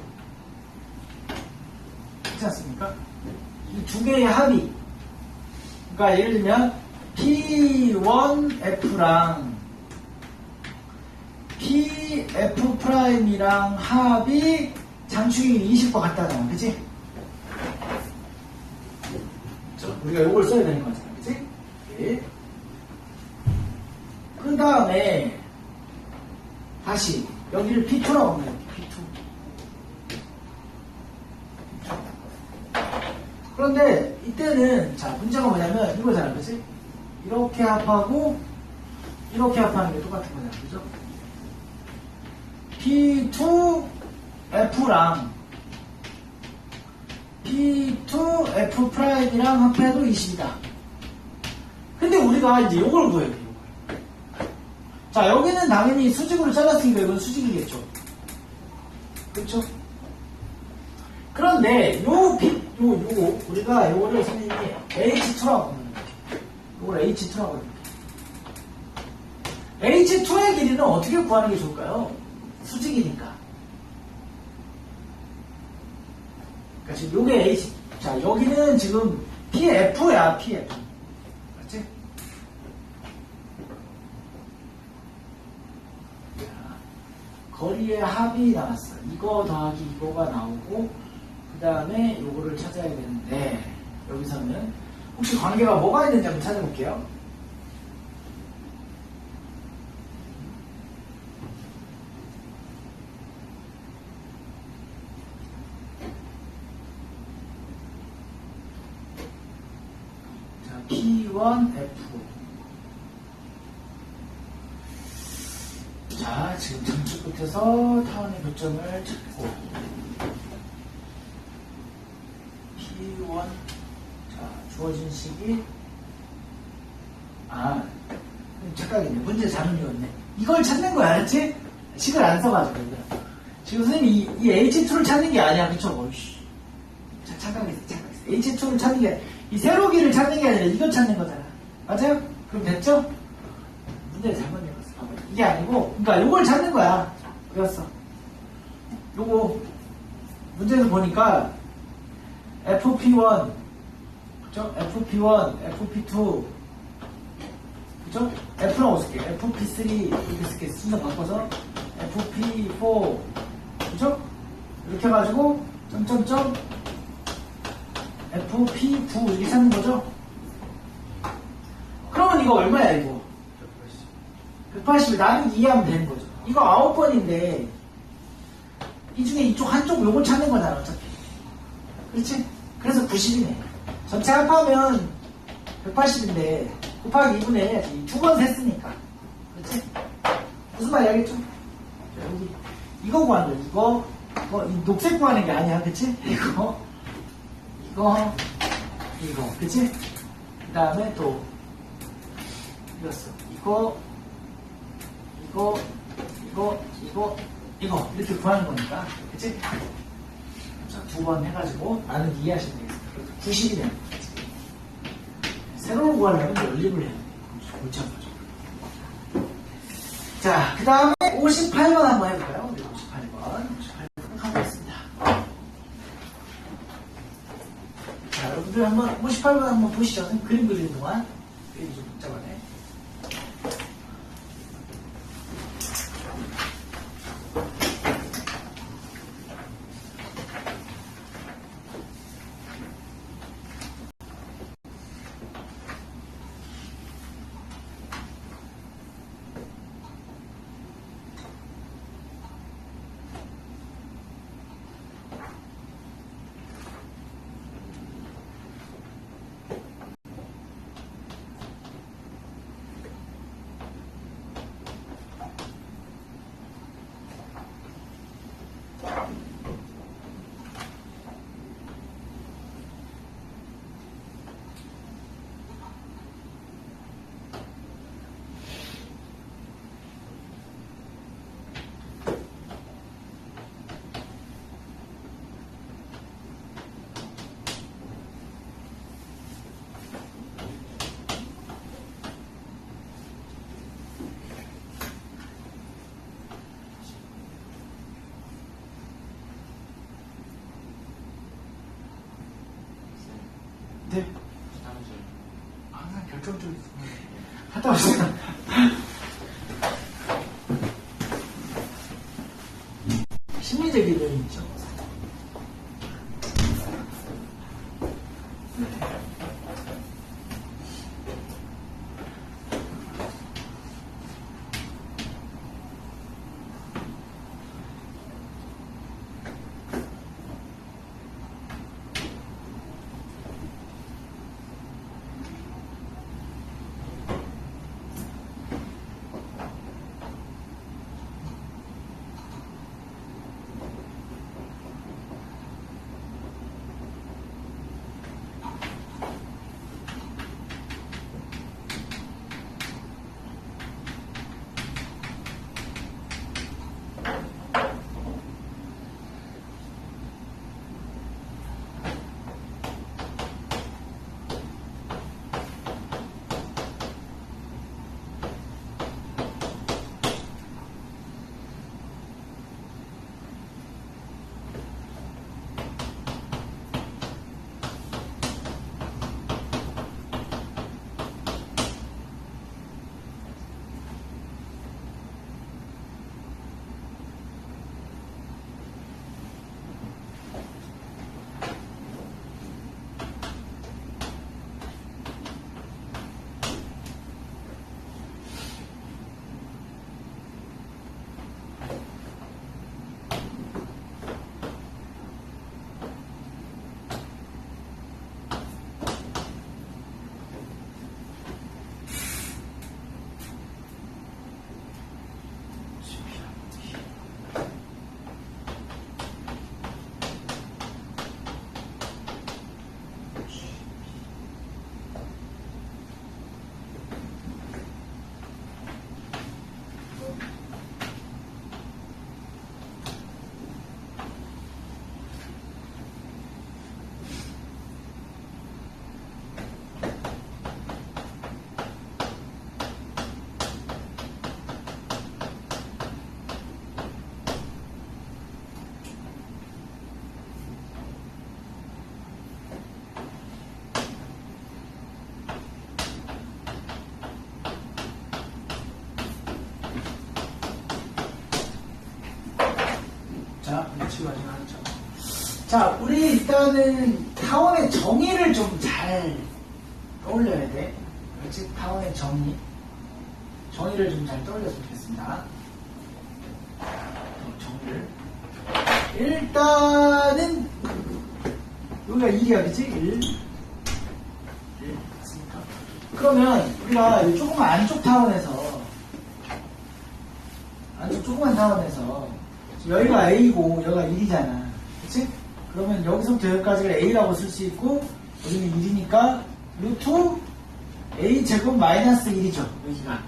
그렇지 않습니까? 이 두 개의 합이. 그러니까 예를 들면 P1F랑 PF''이랑 합이 장축이 20과 같다잖아. 그치? 우리가 요걸 써야 되는 거잖아. 그치? 예. 그 다음에 다시 여기를 P2라고 합니다. P2. 그런데 이때는 자 문제가 뭐냐면 이거잖아. 그치? 이렇게 합하고 이렇게 합하는 게 똑같은 거잖아. 그죠? P2F랑 P2F'이랑 합해도 20이다. 근데 우리가 이제 요걸 구해야 돼. 자, 여기는 당연히 수직으로 잘랐으니까 이건 수직이겠죠. 그렇죠? 그런데 요거 우리가 요거를 선생님이 H2라고 합니다. 요걸 H2라고 합니다. H2의 길이는 어떻게 구하는 게 좋을까요? 수직이니까. 그러니까 지금 요게 H, 자, 여기는 지금 PF야, PF. 맞지? 거리의 합이 나왔어. 이거 더하기 이거가 나오고, 그 다음에 요거를 찾아야 되는데, 여기서는, 혹시 관계가 뭐가 있는지 한번 찾아볼게요. 자, P1F. 자, 지금 장축 끝에서 타원의 교점을 찾고 P1 자, 주어진 식이 착각이네. 문제 잘못 읽었네. 이걸 찾는 거야, 알았지? 식을 안 써가지고 얘들아. 지금 선생님이 이 H2를 찾는 게 아니야, 그쵸? 어이씨. 착각했어. H2를 찾는 게 이 세로기를 찾는 게 아니라 이걸 찾는 거잖아. 맞아요? 그럼 됐죠? 문제 잘못 읽었어. 이게 아니고, 그러니까 요걸 찾는 거야. 그랬어. 요거 문제에서 보니까 FP1, 그쵸? FP1, FP2, 그쵸? F라고 쓸게. FP3 이렇게 쓸게. 순서 바꿔서 FP4, 그쵸? 이렇게 해가지고 점점점 FP9 이렇게 찾는 거죠? 그러면 이거 얼마야 이거? 180을 나누기 2하면 되는 거죠. 이거 9번인데 이 중에 이쪽 한쪽 요걸 찾는 거잖아 어차피. 그렇지? 그래서 90이네. 전체 합하면 180인데 곱하기 2분의 1 해야지. 2번 셌으니까. 그렇지? 무슨 말이 알겠죠? 여기 이거 구하는 거야. 이거 이 녹색 구하는 게 아니야. 그치? 이거 그치? 그 다음에 또 이겼어. 이거 이렇게 구하는 거니까. 그치? 자, 2번 해가지고 나는 이해하시면 되겠습니다. 90이네요. 세로로 구하려면 연립을 해야 돼. 골치 아파져. 자, 그 다음에 58번 한번 해볼까요? 58번 가보겠습니다. 자, 여러분들 한번 58번 한번 보시죠. 그림 그리는 동안 그림 좀 복잡하네. 좀 갔다 오시면 심리적인 요인이 있죠. 자, 치고 하죠. 자, 우리 일단은 타원의 정의를 좀 잘 떠올려야 돼. 그렇지? 타원의 정의를 좀 잘 떠올렸으면 좋겠습니다. 정의를. 일단은 여기가 1이야, 그치? 1 맞습니까? 그러면 우리가 조그만 안쪽 타원에서 조그만 타원에서 여기가 A고 여기가 1이잖아. 그치? 그러면 여기서부터 여기까지가 A라고 쓸 수 있고 여기는 1이니까 루트 A 제곱 마이너스 1이죠. 여기가.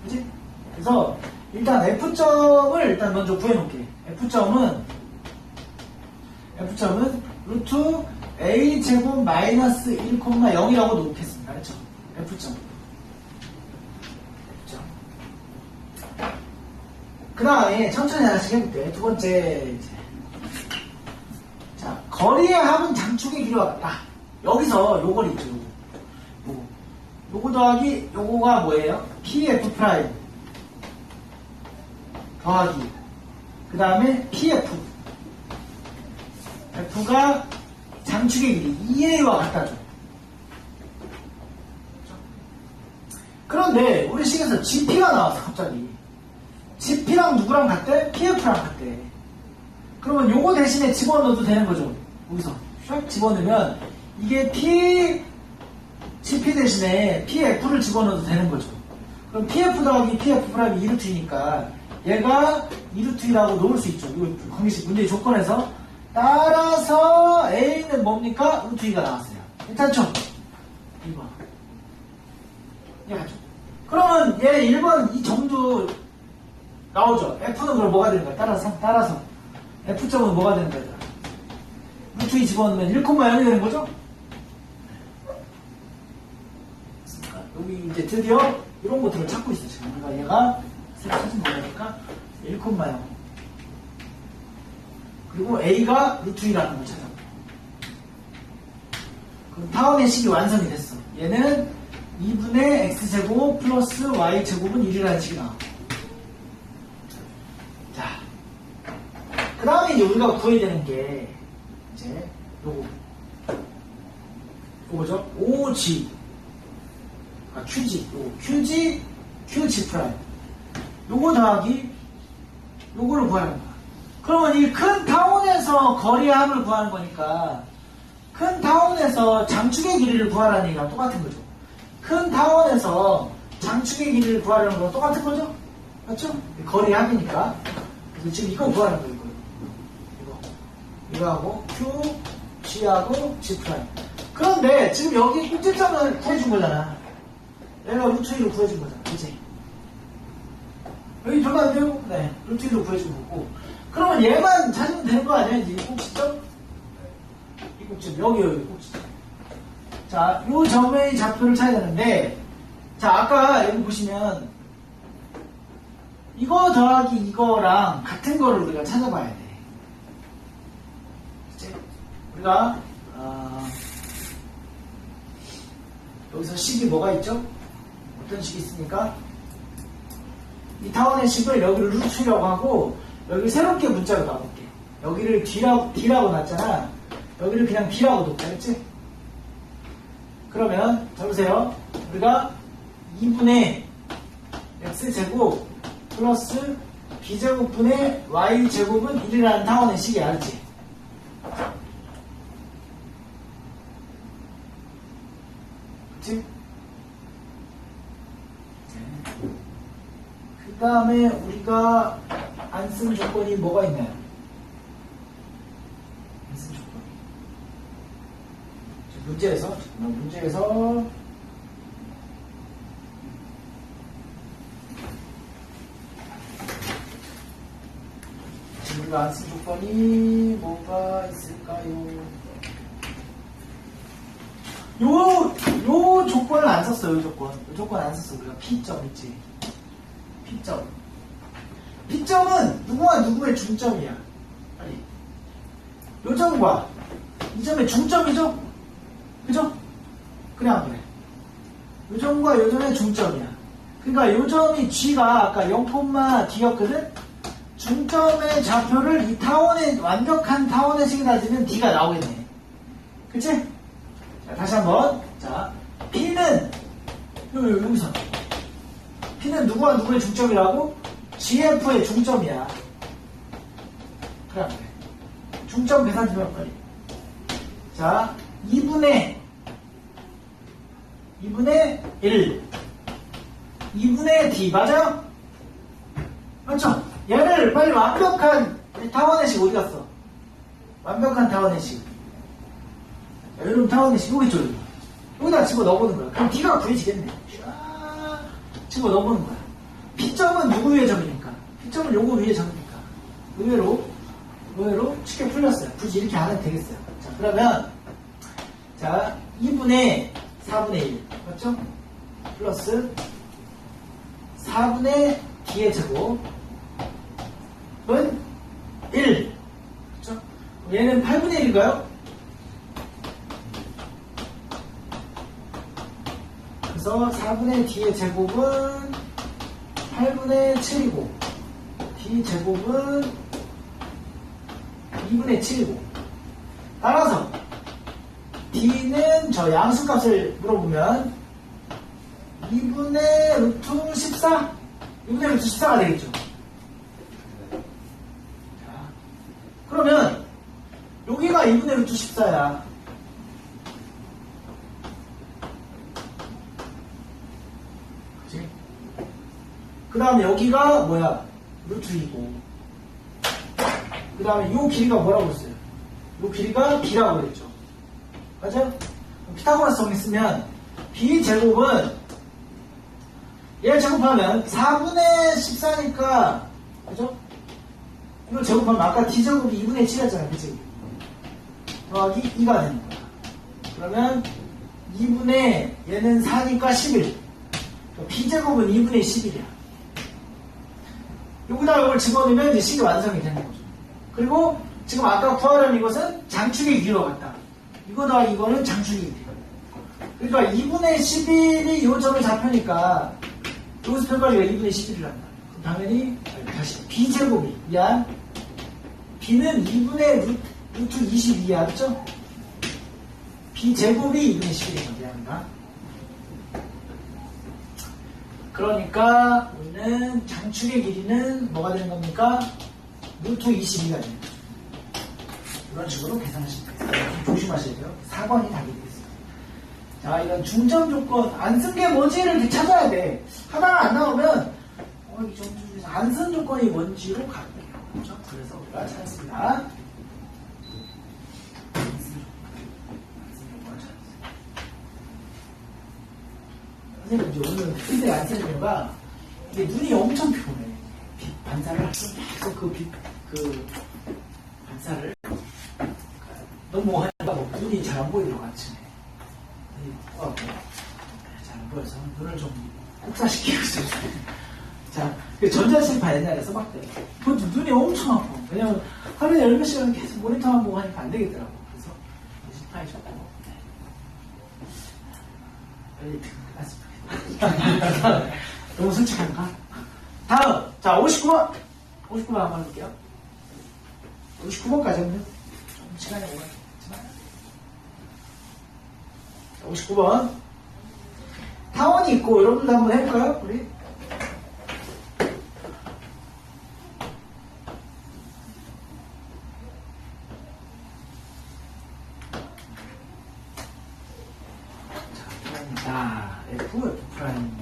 그치? 그래서 일단 F점을 일단 먼저 구해놓을게. F점은 루트 A 제곱 마이너스 1,0이라고 놓겠습니다. 그렇죠? F점. 그 다음에 천천히 하나씩 해볼게. 두 번째, 자, 거리의 합은 장축의 길이와 같다. 여기서 요걸 있죠, 요거 더하기, 요거가 뭐예요? PF 프라임. 더하기. 그 다음에 PF. F가 장축의 길이 2A와 같다죠. 그런데, 우리 식에서 GP가 나왔어, 갑자기. GP랑 누구랑 같대? PF랑 같대. 그러면 요거 대신에 집어넣어도 되는 거죠. 여기서 샥 집어넣으면 이게 GP 대신에 PF를 집어넣어도 되는 거죠. 그럼 PF 더하기 PF 프라임이 2루트이니까 얘가 2루트이라고 놓을 수 있죠. 이거 관계식 문제의 조건에서 따라서 A는 뭡니까? 루트 2가 나왔어요. 괜찮죠? 2번. 이해하죠? 그러면 얘 1번 이 점도 나오죠. F는 그럼 뭐가 되는 거야? 따라서. F점은 뭐가 되는 거야? 루트 2 집어넣으면 1,0이 되는 거죠? 여기 이제 드디어 이런 것들을 찾고 있어, 지금. 그러니까 얘가 사진 보니까 1,0. 그리고 A가 루트 2라는 걸 찾아. 그럼 타원의 식이 완성이 됐어. 얘는 2분의 x제곱 플러스 y제곱은 1이라는 식이 나와. 자, 그 다음에 이제 우리가 구해야 되는 게 이제 요거 뭐죠? OG QG 요거 QG 프라임 요거 더하기 요거를 구하는 거야. 그러면 이 큰 타원에서 거리의 합을 구하는 거니까 큰 타원에서 장축의 길이를 구하라는 얘기랑 똑같은 거죠. 큰 타원에서 장축의 길이를 구하려는 거랑 똑같은 거죠? 맞죠? 거리의 합이니까. 그래서 지금 이거 구하는 거예요. 이거하고 Q, G하고 G 프라임. 그런데 지금 여기 꼭지점을 구해준 거잖아. 얘가 루트 1로 구해준 거잖아. 그치? 여기 별로 안 돼요? 네. 루트 1로 구해준 거고. 그러면 얘만 찾으면 되는 거 아니야? 이제 이 꼭지점? 이 꼭지점. 여기 꼭지점. 자, 요 점의 좌표를 찾아야 되는데, 자, 아까 여기 보시면, 이거 더하기 이거랑 같은 거를 우리가 찾아봐야 돼. 그치? 우리가, 여기서 식이 뭐가 있죠? 어떤 식이 있습니까? 이 타원의 식을 여기를 루트라고 하고, 여기 새롭게 문자로 놔볼게요. 여기를 D라고 놨잖아. 여기를 그냥 B라고 놓을까, 그치? 그러면, 자 보세요. 우리가 2분의 x제곱 플러스 b제곱분의 y제곱은 1이라는 타원의 식이야, 알지? 그치? 그 다음에 우리가 안 쓴 조건이 뭐가 있나요? 안 쓴 조건. 문제에서 지금 우리가 안 쓴 조건이 뭐가 있을까요? 요 조건을 안 썼어요. 요 조건 안 썼어. 우리가 P점 있지. P점은 누구와 누구의 중점이야. 아니, 요 점과 이 점의 중점이죠? 그죠? 그래 안 그래? 요 점과 요 점의 중점이야. 그러니까 요 점이 G가 아까 0,D였거든? 중점의 좌표를 이 타원의 완벽한 타원의 식에다 주면 D가 나오겠네. 그치? 자, 다시 한번. 자, P는 여기서 P는 누구와 누구의 중점이라고? GF의 중점이야. 그래 안 그래? 중점 계산 좀 해봐 빨리. 자, 2분의 1 2분의 D 맞아요? 맞죠? 얘를 빨리 완벽한 타원의 식 어디 갔어? 완벽한 타원의 식. 여러분 타원의 식 여기 있죠? 여기다 집어 넣어보는 거야. 그럼 D가 구해지겠네. 집어 넣어보는 거야. P점은 누구 위의 점이니까? P점은 요거 위의 점이니까. 의외로 쉽게 풀렸어요. 굳이 이렇게 안 해도 되겠어요. 자, 그러면 자 2분의 4분의 1 맞죠? 플러스 4분의 D의 제곱은 1 그렇죠? 얘는 8분의 1인가요? 그래서 4분의 D의 제곱은 8분의 7이고 D 제곱은 2분의 7이고 따라서 D는 저 양수값을 물어보면 2분의 루트 14? 2분의 루트 14가 되겠죠. 자, 그러면 여기가 2분의 루트 14야. 그치? 그 다음에 여기가 뭐야? 루트 2고 그 다음에 요 길이가 뭐라고 했어요? 요 길이가 B라고 그랬죠. 맞아요? 피타고라스 정리 쓰면 B제곱은 얘를 제곱하면 4분의 14니까 그죠? 이걸 제곱하면 아까 D제곱이 2분의 7이었잖아요. 그치? 더하기 2가 되는 거야. 그러면 2분의 얘는 4니까 11 B제곱은 2분의 11이야. 여기다가 이걸 집어넣으면 이제 식이 완성이 되는 거죠. 그리고 지금 아까 구하려는 이것은 장축의 길이로 같다. 이거 더하기 이거는 장축의 길이. 그러니까 2분의 11이 이 점을 잡히니까 여기서 평가리가 2분의 11을 한다. 그럼 당연히 다시 b제곱이 미안 b는 2분의 루트 22야 그쵸? b제곱이 2분의 11이야 미안합니다. 그러니까 우리는 장축의 길이는 뭐가 되는 겁니까? 루트 22가 되는 거죠. 이런 식으로 계산하시면 돼요. 조심하셔야 돼요. 4번이 답이 되겠습니다. 자, 이런 중점 조건, 안 쓴 게 뭔지를 이렇게 찾아야 돼. 하나가 안 나오면, 이 점수 중에서 안 쓴 조건이 뭔지로 갈게요. 그렇죠? 그래서 우리가 찾았습니다. 안 쓴 조건을 찾았어요. 선생님, 이제 오늘 필드에 안 쓰는 이유가, 이게 눈이 엄청 피곤해. 빛 반사를 할 때 계속 그 반사를 너무 하니까 눈이 잘 안 보이더라고 아침에. 잘 안 보여서 눈을 좀 국사시키고 있어요. 자, 전자칠판 옛날에 써봤대. 그것도 눈이 엄청 아파. 왜냐면 하루에 10시간 계속 모니터만 보고 하니까 안 되겠더라고. 그래서 칠판이 좋고. 빨리 끝났으면 좋겠다. 너무 솔직한가? 다음! 자, 59번! 59번 한번 해볼게요. 59번까지 하면 좀 시간이 오겠지만. 59번. 타원이 있고, 여러분도 한번 해볼까요? 우리? 자, 타원이다. F 프라임.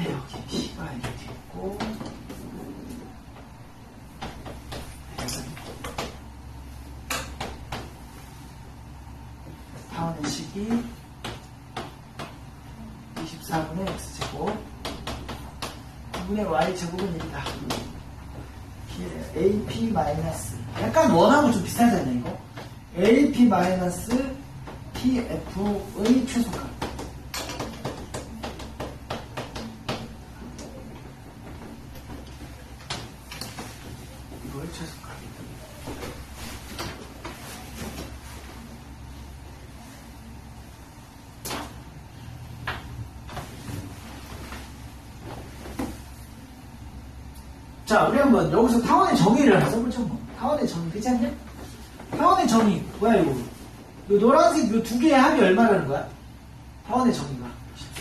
여기 P가 이렇게 있고 타원의 식이 24분의 x제곱 2분의 y제곱은 1이다. AP 마이너스 약간 원하고 좀 비슷하지 않냐 이거? AP 마이너스 PF의 최소값 자, 우리 한번 여기서 타원의 정의를 한번 써보죠. 뭐. 타원의 정의, 그렇지 않냐? 타원의 정의, 뭐야, 이거? 이 노란색 이 두 개의 합이 얼마라는 거야? 타원의 정의가.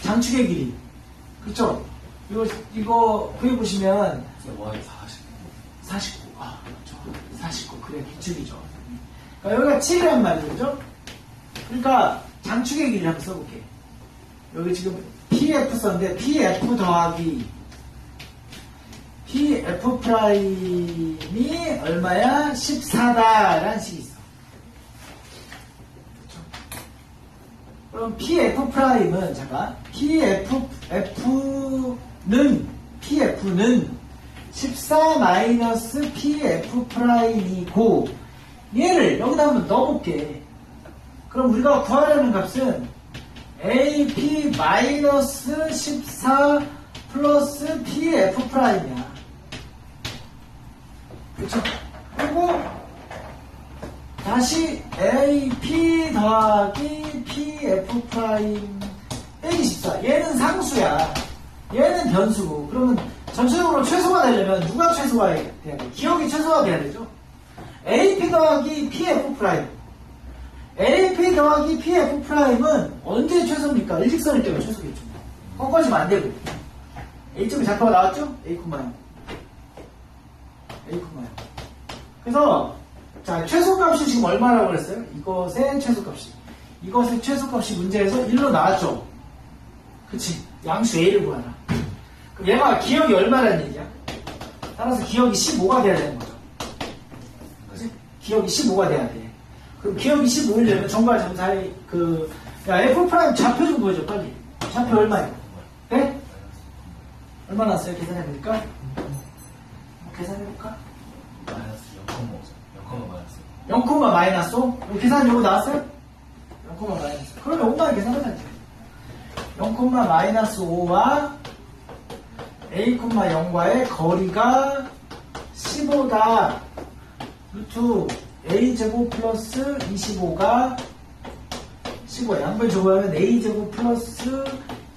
장축의 길이. 그쵸? 이거, 구해보시면. 49. 아, 그렇죠. 49. 그래, 기축이죠. 그러니까 여기가 7이란 말이죠. 그죠? 그러니까, 장축의 길이를 한번 써볼게. 여기 지금 PF 썼는데, PF 더하기 PF 프라임이 얼마야? 14다라는 식이 있어. 그렇죠? 그럼 PF 프라임은 잠깐 PF는 14 마이너스 PF 프라임이고 얘를 여기다 한번 넣어볼게. 그럼 우리가 구하려는 값은 AP 마이너스 14 플러스 PF 프라임이야. 그렇죠? 그리고 다시 AP 더하기 PF 프라임 빼기 14. 얘는 상수야. 얘는 변수고. 그러면 전체적으로 최소가 되려면 누가 최소가 돼야 돼? 기억이 최소가 돼야 되죠? AP 더하기 PF 프라임. AP 더하기 PF 프라임은 언제 최소입니까? 일직선일 때가 최소겠죠. 꺾어지면 안 되고. A점이 작가가 나왔죠? A, A, 그래서 자 최소값이 지금 얼마라고 그랬어요? 이것의 최소값이 문제에서 1로 나왔죠? 그치? 양수 A를 구하라. 그럼 얘가 기억이 얼마라는 얘기야? 따라서 기억이 15가 돼야 되는 거죠. 그치? 기억이 15가 돼야 돼. 그럼 기억이 15이려면 정과 점 사이 야 F 프라임 좌표 좀 보여줘 빨리. 좌표 얼마예요? 네? 얼마 나왔어요? 계산해볼까? 계산해볼까? 마이너스 0,5 0, 마이너스 5? 계산 요거 나왔어요? 0, 마이너스 5. 그러면 5만 계산하면 돼. 0, 마이너스 5와 a, 0과의 거리가 15다. 루트 a제곱 플러스 25가 15. 양변 적어하면 a제곱 플러스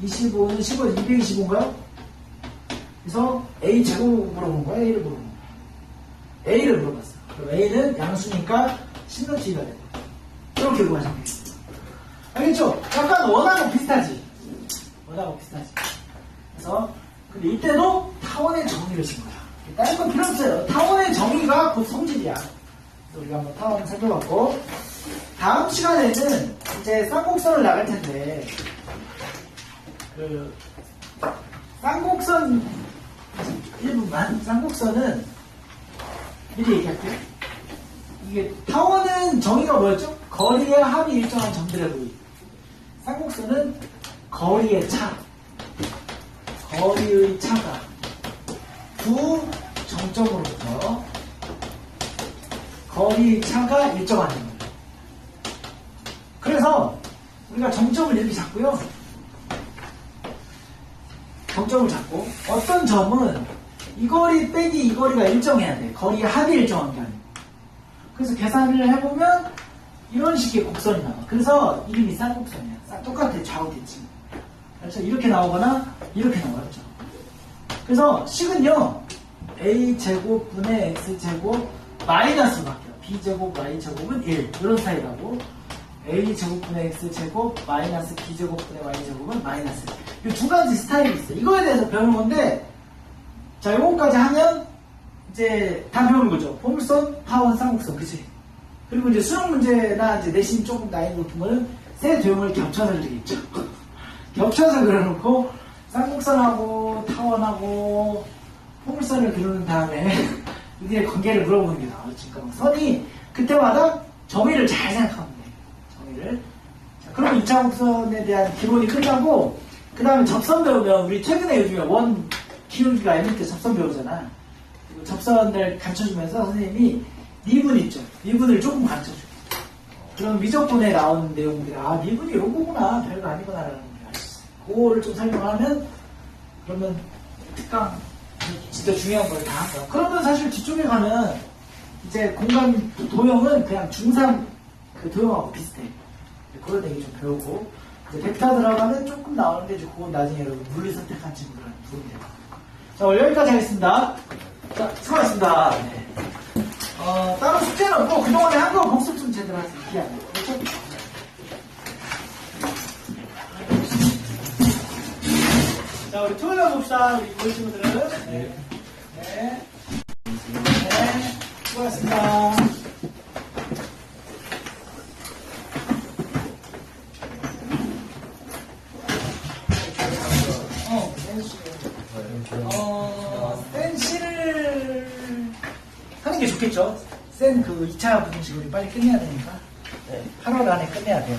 25는 15, 225인가요? 그래서 a제곱으로 물어본 거야? a를 물어본 거야? a를 물어봤어. 그럼 a는 양수니까 10cm가 돼. 이렇게 구하시면 돼요. 알겠죠? 약간 원하고 비슷하지? 원하고 비슷하지? 그래서 근데 이때도 타원의 정의를 쓴 거야. 다른 건 필요 없어요. 타원의 정의가 곧 성질이야. 우리가 한번 타원 살펴봤고, 다음 시간에는 이제 쌍곡선을 나갈 텐데, 그 쌍곡선 1분만. 쌍곡선은 미리 얘기할게요. 이게 타원은 정의가 뭐였죠? 거리의 합이 일정한 점들의 부위. 쌍곡선은 거리의 차, 거리의 차가 두 정점으로부터 거리의 차가 일정한 점. 그래서 우리가 정점을 이렇게 잡고요. 정점을 잡고 어떤 점은 이 거리 빼기 이 거리가 일정해야 돼. 거리의 합이 일정한 게 아니고. 그래서 계산을 해보면 이런 식의 곡선이 나와. 그래서 이름이 쌍곡선이야. 똑같아. 좌우대칭. 그래서 이렇게 나오거나 이렇게 나와요. 그래서 식은요. a제곱분의 x제곱 마이너스로 바뀌어요. b제곱 y제곱은 1. 이런 스타일하고 a제곱분의 x제곱 마이너스 b제곱분의 y제곱은 마이너스 1. 이 두 가지 스타일이 있어요. 이거에 대해서 배우는 건데, 자, 요거까지 하면 이제 다 배우는 거죠. 포물선, 타원, 쌍곡선. 그치? 그리고 이제 수능 문제나 이제 내신 조금 나이 높은 거는 세 도형을 겹쳐서 그리겠죠. 겹쳐서 그려놓고 쌍곡선하고 타원하고 포물선을 그리는 다음에 이들의 관계를 물어보는 게 나와요. 그러니까 선이 그때마다 정의를 잘 생각하면 돼. 정의를. 자, 그럼 2차 곡선에 대한 기본이 끝나고 그 다음에 접선 배우면 우리 최근에 요즘에 원 기울기가 m 때 접선 배우잖아. 그리고 접선을 가르쳐주면서 선생님이 미분 있죠. 미분을 조금 가르쳐줘요. 그럼 미적분에 나오는 내용들이 미분이 이런 거구나. 별거 아니구나라는 걸 알 수 있어요. 그거를 좀 설명하면 그러면 특강 진짜 중요한 걸 다 한 거야. 그러면 사실 뒤쪽에 가면 이제 공간 도형은 그냥 중3 그 도형하고 비슷해. 그런 얘기 좀 배우고 이제 벡터 들어가면 조금 나오는데 이제 그건 나중에 여러분 물리 선택한 친구들한테 도움이 돼요. 자, 오늘 여기까지 하겠습니다. 자, 수고하셨습니다. 네. 따로 숙제는 없고 그동안에 한 거 복습 좀 제대로 하세요. 기하고. 그렇죠? 자, 우리 토요일에 봅시다. 우리 모의 친구들은. 네. 네. 네. 수고하셨습니다. 센시를 하는 게 좋겠죠. 센 그 2차 부등식 우리 빨리 끝내야 되니까. 네. 8월 안에 끝내야 돼요.